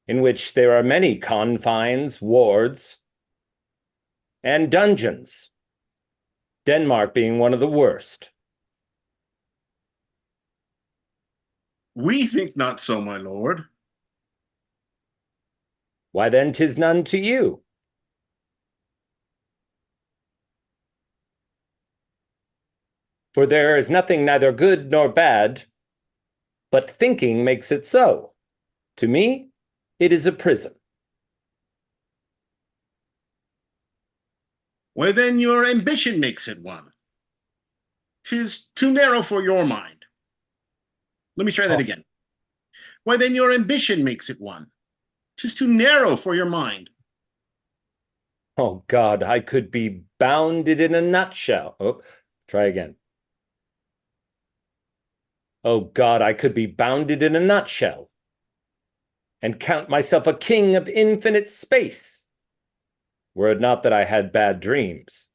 in which there are many confines, wards, and dungeons, Denmark being one of the worst. We think not so, my lord. Why then 'tis none to you. For there is nothing neither good nor bad, but thinking makes it so. To me, it is a prison. Why then your ambition makes it one. 'Tis too narrow for your mind. Let me try that again. Why then your ambition makes it one. 'Tis too narrow for your mind. Oh God, I could be bounded in a nutshell. Oh, try again. Oh God, I could be bounded in a nutshell and count myself a king of infinite space, were it not that I had bad dreams.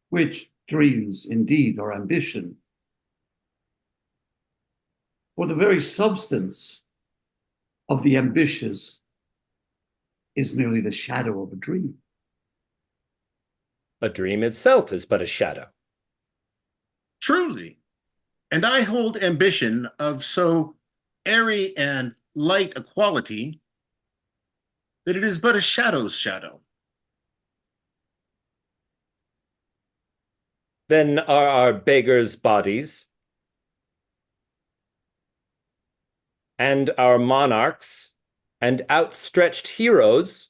Which dreams indeed are ambition. For the very substance of the ambitious is merely the shadow of a dream. A dream itself is but a shadow. Truly. And I hold ambition of so airy and light a quality that it is but a shadow's shadow. Then are our beggars' bodies and our monarchs and outstretched heroes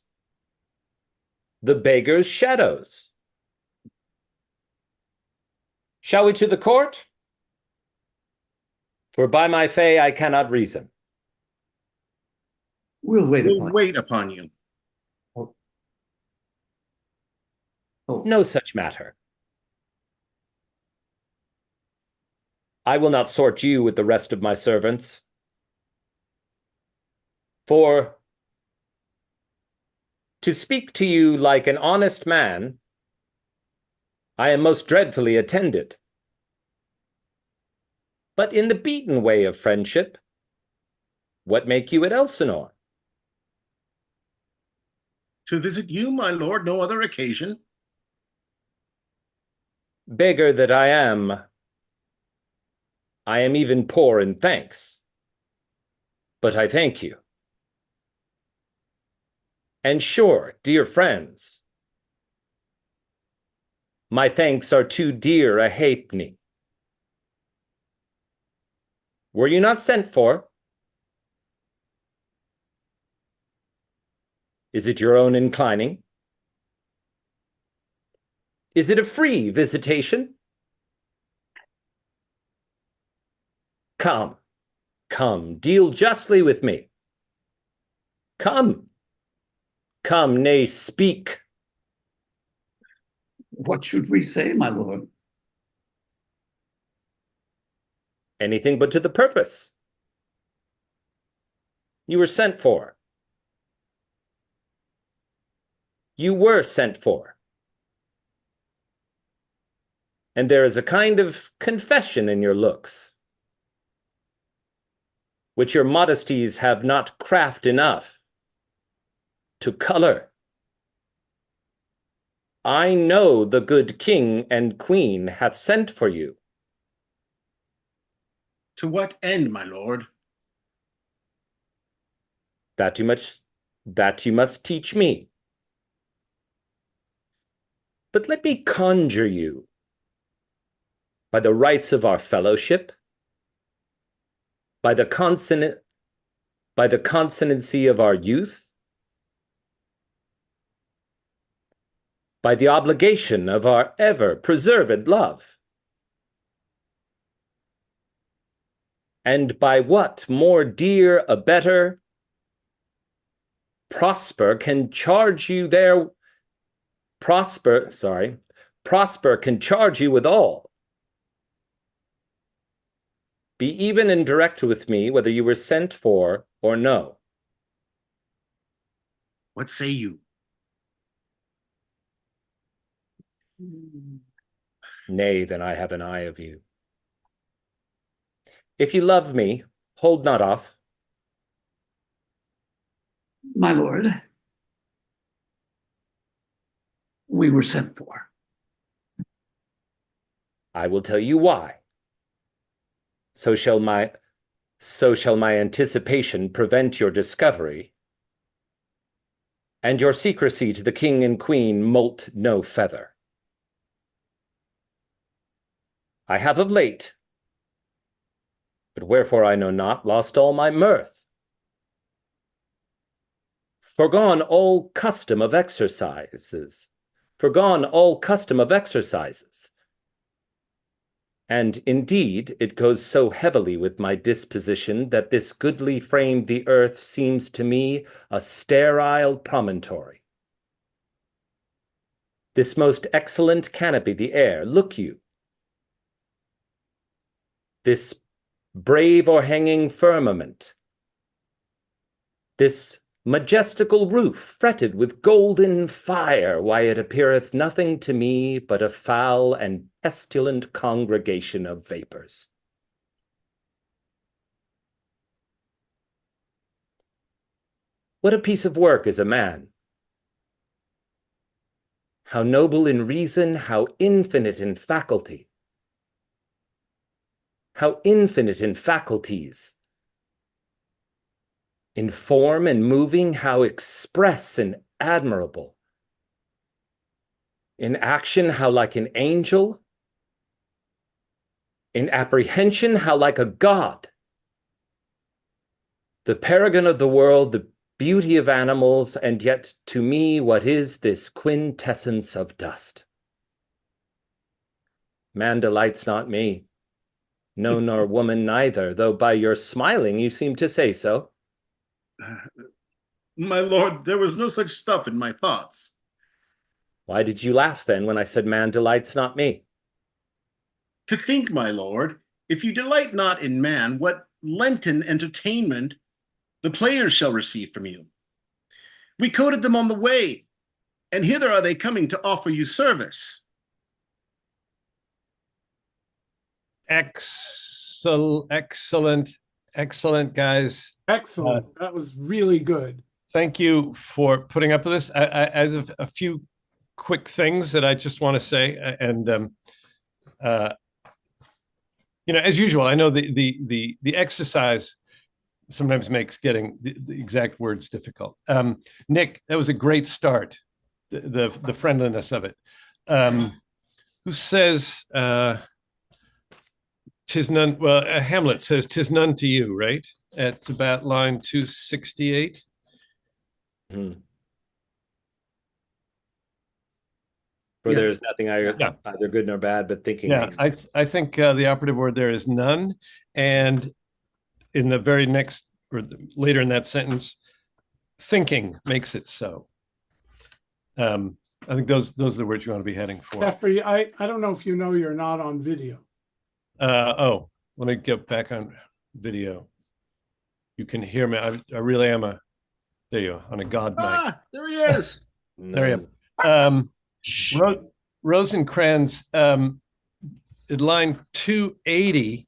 the beggars' shadows. Shall we to the court? For by my fay I cannot reason. We'll wait We'll upon wait upon you. Oh. No such matter. I will not sort you with the rest of my servants. For to speak to you like an honest man, I am most dreadfully attended. But in the beaten way of friendship, what make you at Elsinore? To visit you, my lord, no other occasion. Beggar that I am even poor in thanks. But I thank you. And sure, dear friends, my thanks are too dear a halfpenny. Were you not sent for? Is it your own inclining? Is it a free visitation? Come, come, deal justly with me. Come, come, nay, speak. what should we say, my lord? anything but to the purpose. You were sent for. You were sent for. And there is a kind of confession in your looks, which your modesties have not craft enough to color. I know the good king and queen have sent for you. To what end, my lord? That you must teach me. But let me conjure you, by the rights of our fellowship, by the consonancy of our youth, by the obligation of our ever-preserved love, and by what more dear a better Prosper can charge you Prosper can charge you with all. Be even and direct with me whether you were sent for or no. What say you? Nay, then I have an eye of you. If you love me, hold not off. My lord, we were sent for. I will tell you why. So shall my anticipation prevent your discovery, and your secrecy to the king and queen moult no feather. I have of late, but wherefore I know not, lost all my mirth, forgone all custom of exercises, and indeed it goes so heavily with my disposition that this goodly frame the earth seems to me a sterile promontory. This most excellent canopy the air, look you, this brave o'erhanging firmament, this majestical roof fretted with golden fire, why it appeareth nothing to me but a foul and pestilent congregation of vapors. What a piece of work is a man! How noble in reason, how infinite in faculty! How infinite in faculties! In form and moving, how express and admirable. In action, how like an angel. In apprehension, how like a god. The paragon of the world, the beauty of animals, and yet to me, what is this quintessence of dust? Man delights not me, no, nor woman neither, though by your smiling you seem to say so. My lord, there was no such stuff in my thoughts. Why did you laugh then when I said man delights not me? To think, my lord, if you delight not in man, what Lenten entertainment the players shall receive from you. We coted them on the way, and hither are they coming to offer you service. Excellent, guys. Excellent. That was really good. Thank you for putting up with this. As of a few quick things that I just want to say, and as usual, I know the exercise sometimes makes getting the exact words difficult. Nick, that was a great start. The friendliness of it. Who says? Tis none. Well, Hamlet says, "Tis none to you," right? At about line 268. For Yes. There's nothing either good nor bad, but thinking. Yeah, I think the operative word there is none, and in the very next or later in that sentence, thinking makes it so. I think those are the words you want to be heading for. Jeffrey, I don't know if you know you're not on video. Oh, let me get back on video. You can hear me. I really am there you go, on a god mic. There he is. There you go. Rosencrantz, at line 280,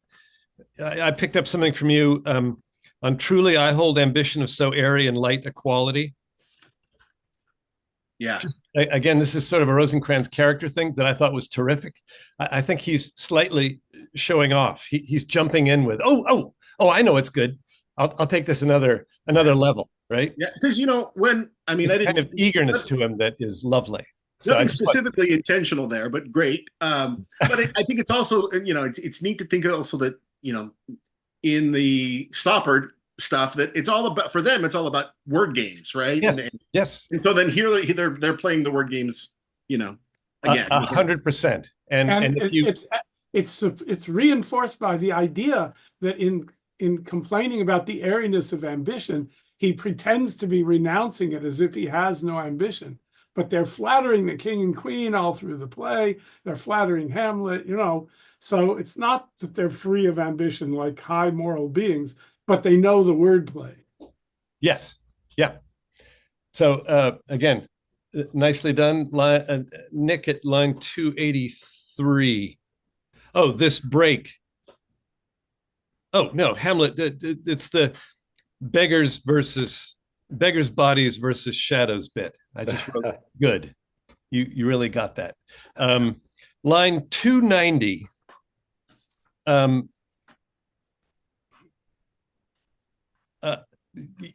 I picked up something from you on truly I hold ambition of so airy and light a quality. Yeah. Again, this is sort of a Rosencrantz character thing that I thought was terrific. I think he's slightly showing off. He's jumping in with, oh, I know it's good. I'll take this another level, right? Yeah, because when I didn't kind of eagerness to him that is lovely. Nothing specifically intentional there, but great. But I think it's also, it's neat to think also that in the Stoppard stuff that it's all about, for them, it's all about word games, right? Yes. Yes. And so then here they're playing the word games, again. 100%. And it's reinforced by the idea that in complaining about the airiness of ambition, he pretends to be renouncing it as if he has no ambition. But they're flattering the king and queen all through the play. They're flattering Hamlet, So it's not that they're free of ambition like high moral beings, but they know the wordplay. Yes. Yeah. So again, nicely done. Nick at line 283. Oh, this break. Oh, no, Hamlet. It's the beggars bodies versus shadows bit. I just wrote good. You really got that. Line 290.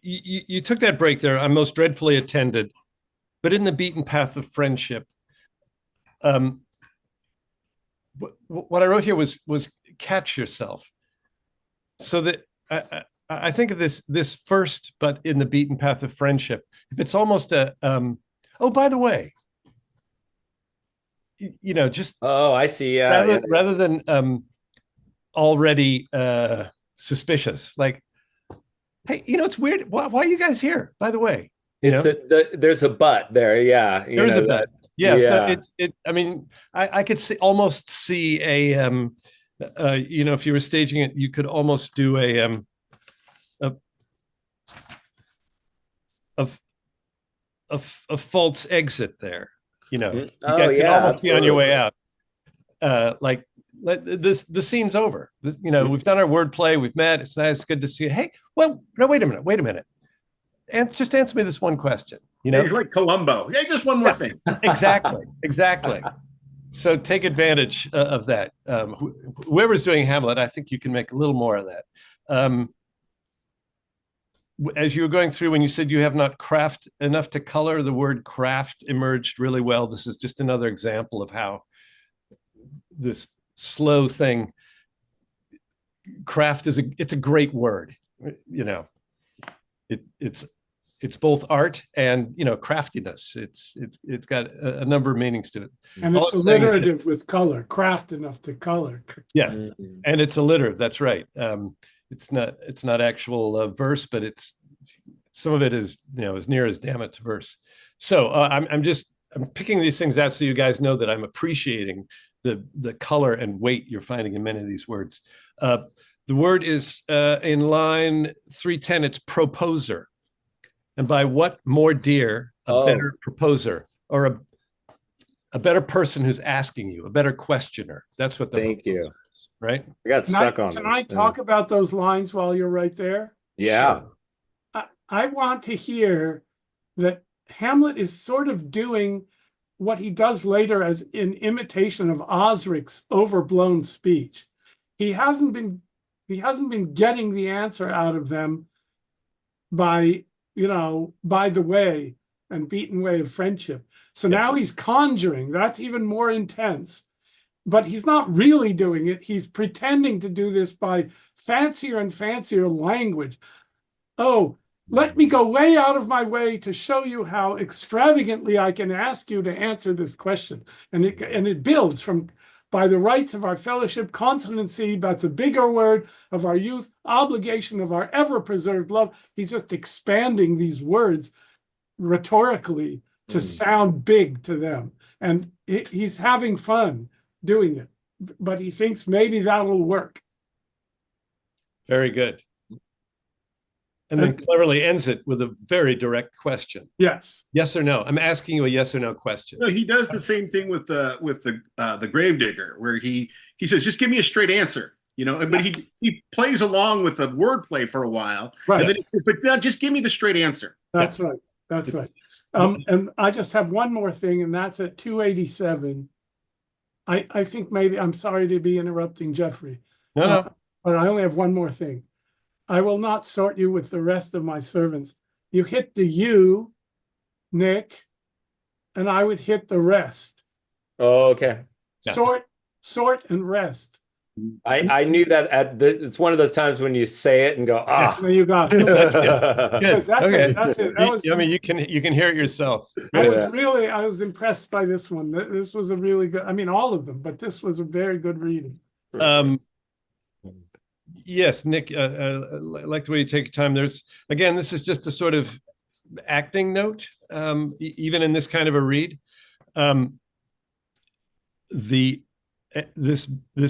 You took that break there. I'm most dreadfully attended, but in the beaten path of friendship. What I wrote here was catch yourself. So that I think of this first, but in the beaten path of friendship. If it's almost a oh, by the way, just I see. Yeah, rather than already suspicious, like, hey, it's weird. Why are you guys here? By the way, there's a but there. Yeah, there's a but. Yeah, so I mean, I could almost see a if you were staging it, you could almost do a false exit there. You guys can almost be on your way out. Like the scene's over. We've done our wordplay. We've met. It's nice. It's good to see you. Hey, well, no, wait a minute. And just answer me this one question. He's like Columbo. Yeah, just one more thing. Exactly. So take advantage of that. Whoever's doing Hamlet, I think you can make a little more of that. As you were going through, when you said you have not craft enough to color, the word craft emerged really well. This is just another example of how this slow thing, craft it's a great word. It's both art and craftiness. It's got a number of meanings to it. And it's alliterative with color, craft enough to color. Yeah, and it's alliterative. That's right. It's not actual verse, but some of it is as near as damn it to verse. So I'm picking these things out so you guys know that I'm appreciating the color and weight you're finding in many of these words. The word is in line 310. It's proposer. And by what more dear, better proposer, or a better person who's asking you, a better questioner. That's what the Thank you. Is, right? I got stuck on. Can I talk about those lines while you're right there? Yeah. Sure. I want to hear that Hamlet is sort of doing what he does later as in imitation of Osric's overblown speech. He hasn't been getting the answer out of them by the way and beaten way of friendship. So now he's conjuring. That's even more intense. But he's not really doing it. He's pretending to do this by fancier and fancier language. Oh, let me go way out of my way to show you how extravagantly I can ask you to answer this question. And it builds from by the rights of our fellowship, consonancy, that's a bigger word, of our youth, obligation of our ever-preserved love. He's just expanding these words rhetorically to sound big to them. And he's having fun doing it, but he thinks maybe that'll work. Very good. And then cleverly ends it with a very direct question. Yes. Yes or no? I'm asking you a yes or no question. No, he does the same thing with the Gravedigger, where he says, "Just give me a straight answer," you know. But he plays along with the wordplay for a while, Right. and then he says, "But now just give me the straight answer." That's right. That's right. And I just have one more thing, and that's at 287. I think maybe, I'm sorry to be interrupting Jeffrey. No. But I only have one more thing. I will not sort you with the rest of my servants. You hit the you, Nick, and I would hit the rest. Oh, okay. Yeah. Sort and rest. I knew that it's one of those times when you say it and go, Yes. There you go. That's good. Good. That's Okay. it. That's it. That was, I mean, you can hear it yourself. I was impressed by this one. This was a really good, I mean, all of them, but this was a very good reading. Yes, Nick, I like the way you take your time. There's, again, this is just a sort of acting note, even in this kind of a read. This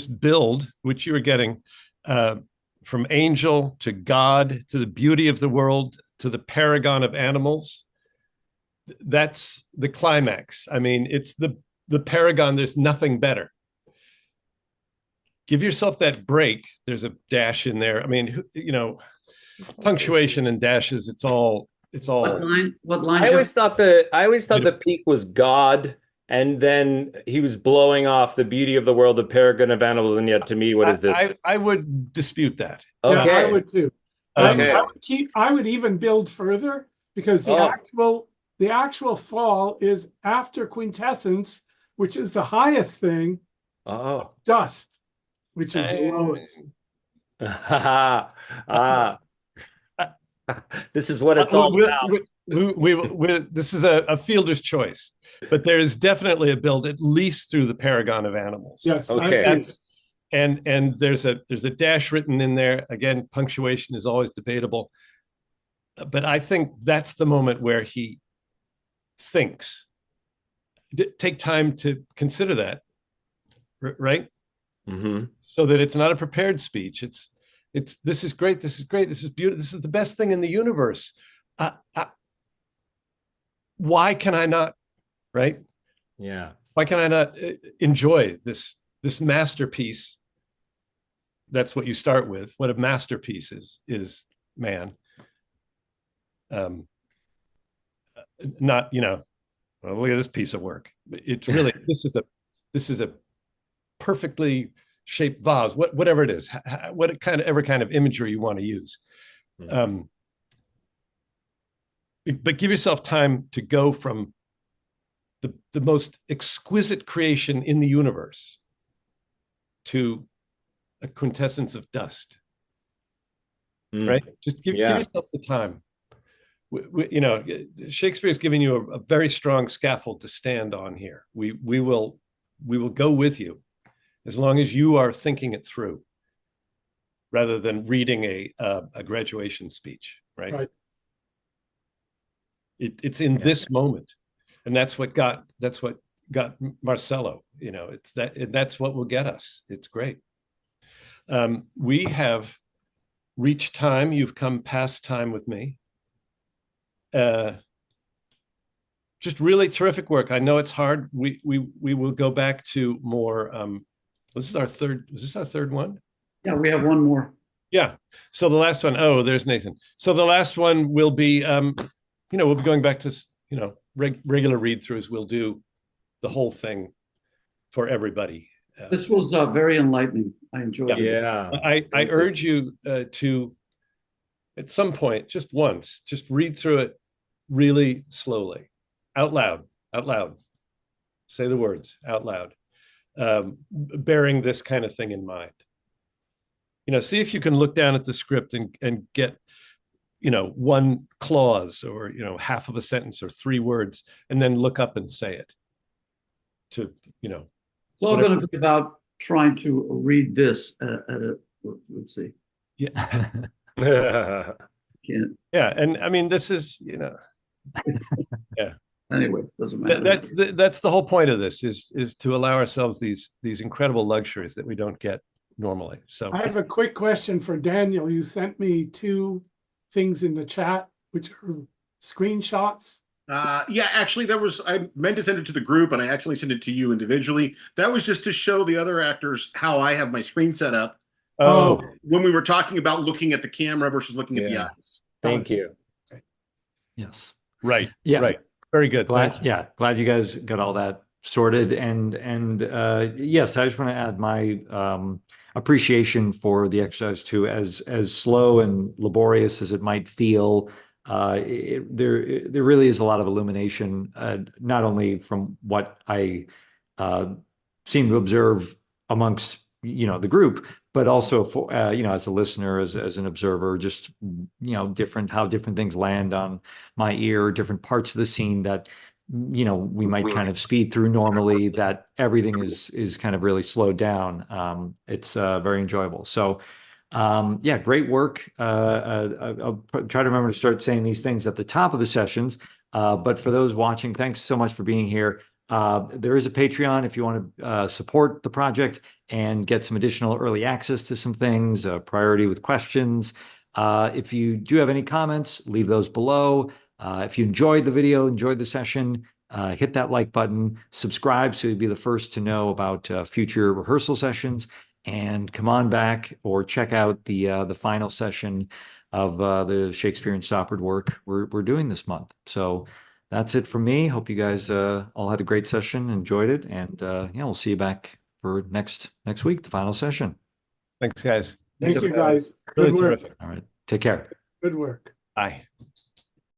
build, which you were getting, from angel to God to the beauty of the world to the paragon of animals, that's the climax. I mean, it's the paragon. There's nothing better. Give yourself that break. There's a dash in there. I mean, you know, punctuation and dashes. It's all. What line? I always thought the peak was God, and then he was blowing off the beauty of the world, the paragon of animals, and yet to me, what is this? I would dispute that. Okay. Yeah, I would too. Okay. I would even build further, because the actual fall is after quintessence, which is the highest thing, dust, which is the lowest. This is what it's all about. This is a fielder's choice, but there is definitely a build at least through the paragon of animals. Yes. Okay. And there's a dash written in there. Again, punctuation is always debatable, but I think that's the moment where he thinks. Take time to consider that, right? Mm-hmm. So that it's not a prepared speech. It's this is great. This is great. This is beautiful. This is the best thing in the universe. Why can I not? Right? Yeah. Why can I not enjoy this masterpiece? That's what you start with. What a masterpiece is man. Not, you know, well, look at this piece of work. It's really this is a perfectly shaped vase. Whatever it is, whatever kind of imagery you want to use. But give yourself time to go from the most exquisite creation in the universe to a quintessence of dust. Right? Just give yourself the time. You know, Shakespeare's giving you a very strong scaffold to stand on here. We will go with you as long as you are thinking it through, rather than reading a graduation speech. Right. It's in this moment, and that's what got Marcello. You know, that's what will get us. It's great. We have reached time. You've come past time with me. Just really terrific work. I know it's hard. We will go back to more. This is our third. Is this our third one? Yeah, we have one more. Yeah. So the last one. Oh, there's Nathan. So the last one will be. We'll be going back to regular read throughs. We'll do the whole thing for everybody. This was very enlightening. I enjoyed it. Yeah. I urge you to, at some point, just once, just read through it really slowly, out loud. Say the words out loud, bearing this kind of thing in mind. You know, see if you can look down at the script and get, one clause or, half of a sentence or 3 words, and then look up and say it. It's all going to be about trying to read this let's see. Yeah. Can't. Yeah. And I mean, this is, yeah. Anyway, doesn't matter. That's the whole point of this is to allow ourselves these incredible luxuries that we don't get normally. So I have a quick question for Daniel. You sent me 2 things in the chat, which are screenshots. Yeah, actually, I meant to send it to the group, and I actually sent it to you individually. That was just to show the other actors how I have my screen set up. oh, When we were talking about looking at the camera versus looking at the Yeah. eyes. Thank you. Yes. right. Yeah. Right. Very good. Thank Glad, you. yeah, glad you guys got all that sorted. And yes, I just want to add my appreciation for the exercise too. As slow and laborious as it might feel, there really is a lot of illumination, not only from what I seem to observe amongst the group, but also for as a listener, as an observer, just how different things land on my ear, different parts of the scene that we might kind of speed through normally, that everything is kind of really slowed down. It's very enjoyable. So yeah, great work. I'll try to remember to start saying these things at the top of the sessions. But for those watching, thanks so much for being here. There is a Patreon if you want to support the project and get some additional early access to some things, priority with questions. If you do have any comments, leave those below. If you enjoyed the video, enjoyed the session, hit that like button, subscribe so you'll be the first to know about future rehearsal sessions, and come on back or check out the final session of the Shakespeare and Stoppard work we're doing this month. So that's it from me. Hope you guys all had a great session, enjoyed it, and we'll see you back for next week, the final session. Thanks, guys. Thank you, guys. Really Good work. terrific. All right, take care. Good work. Bye.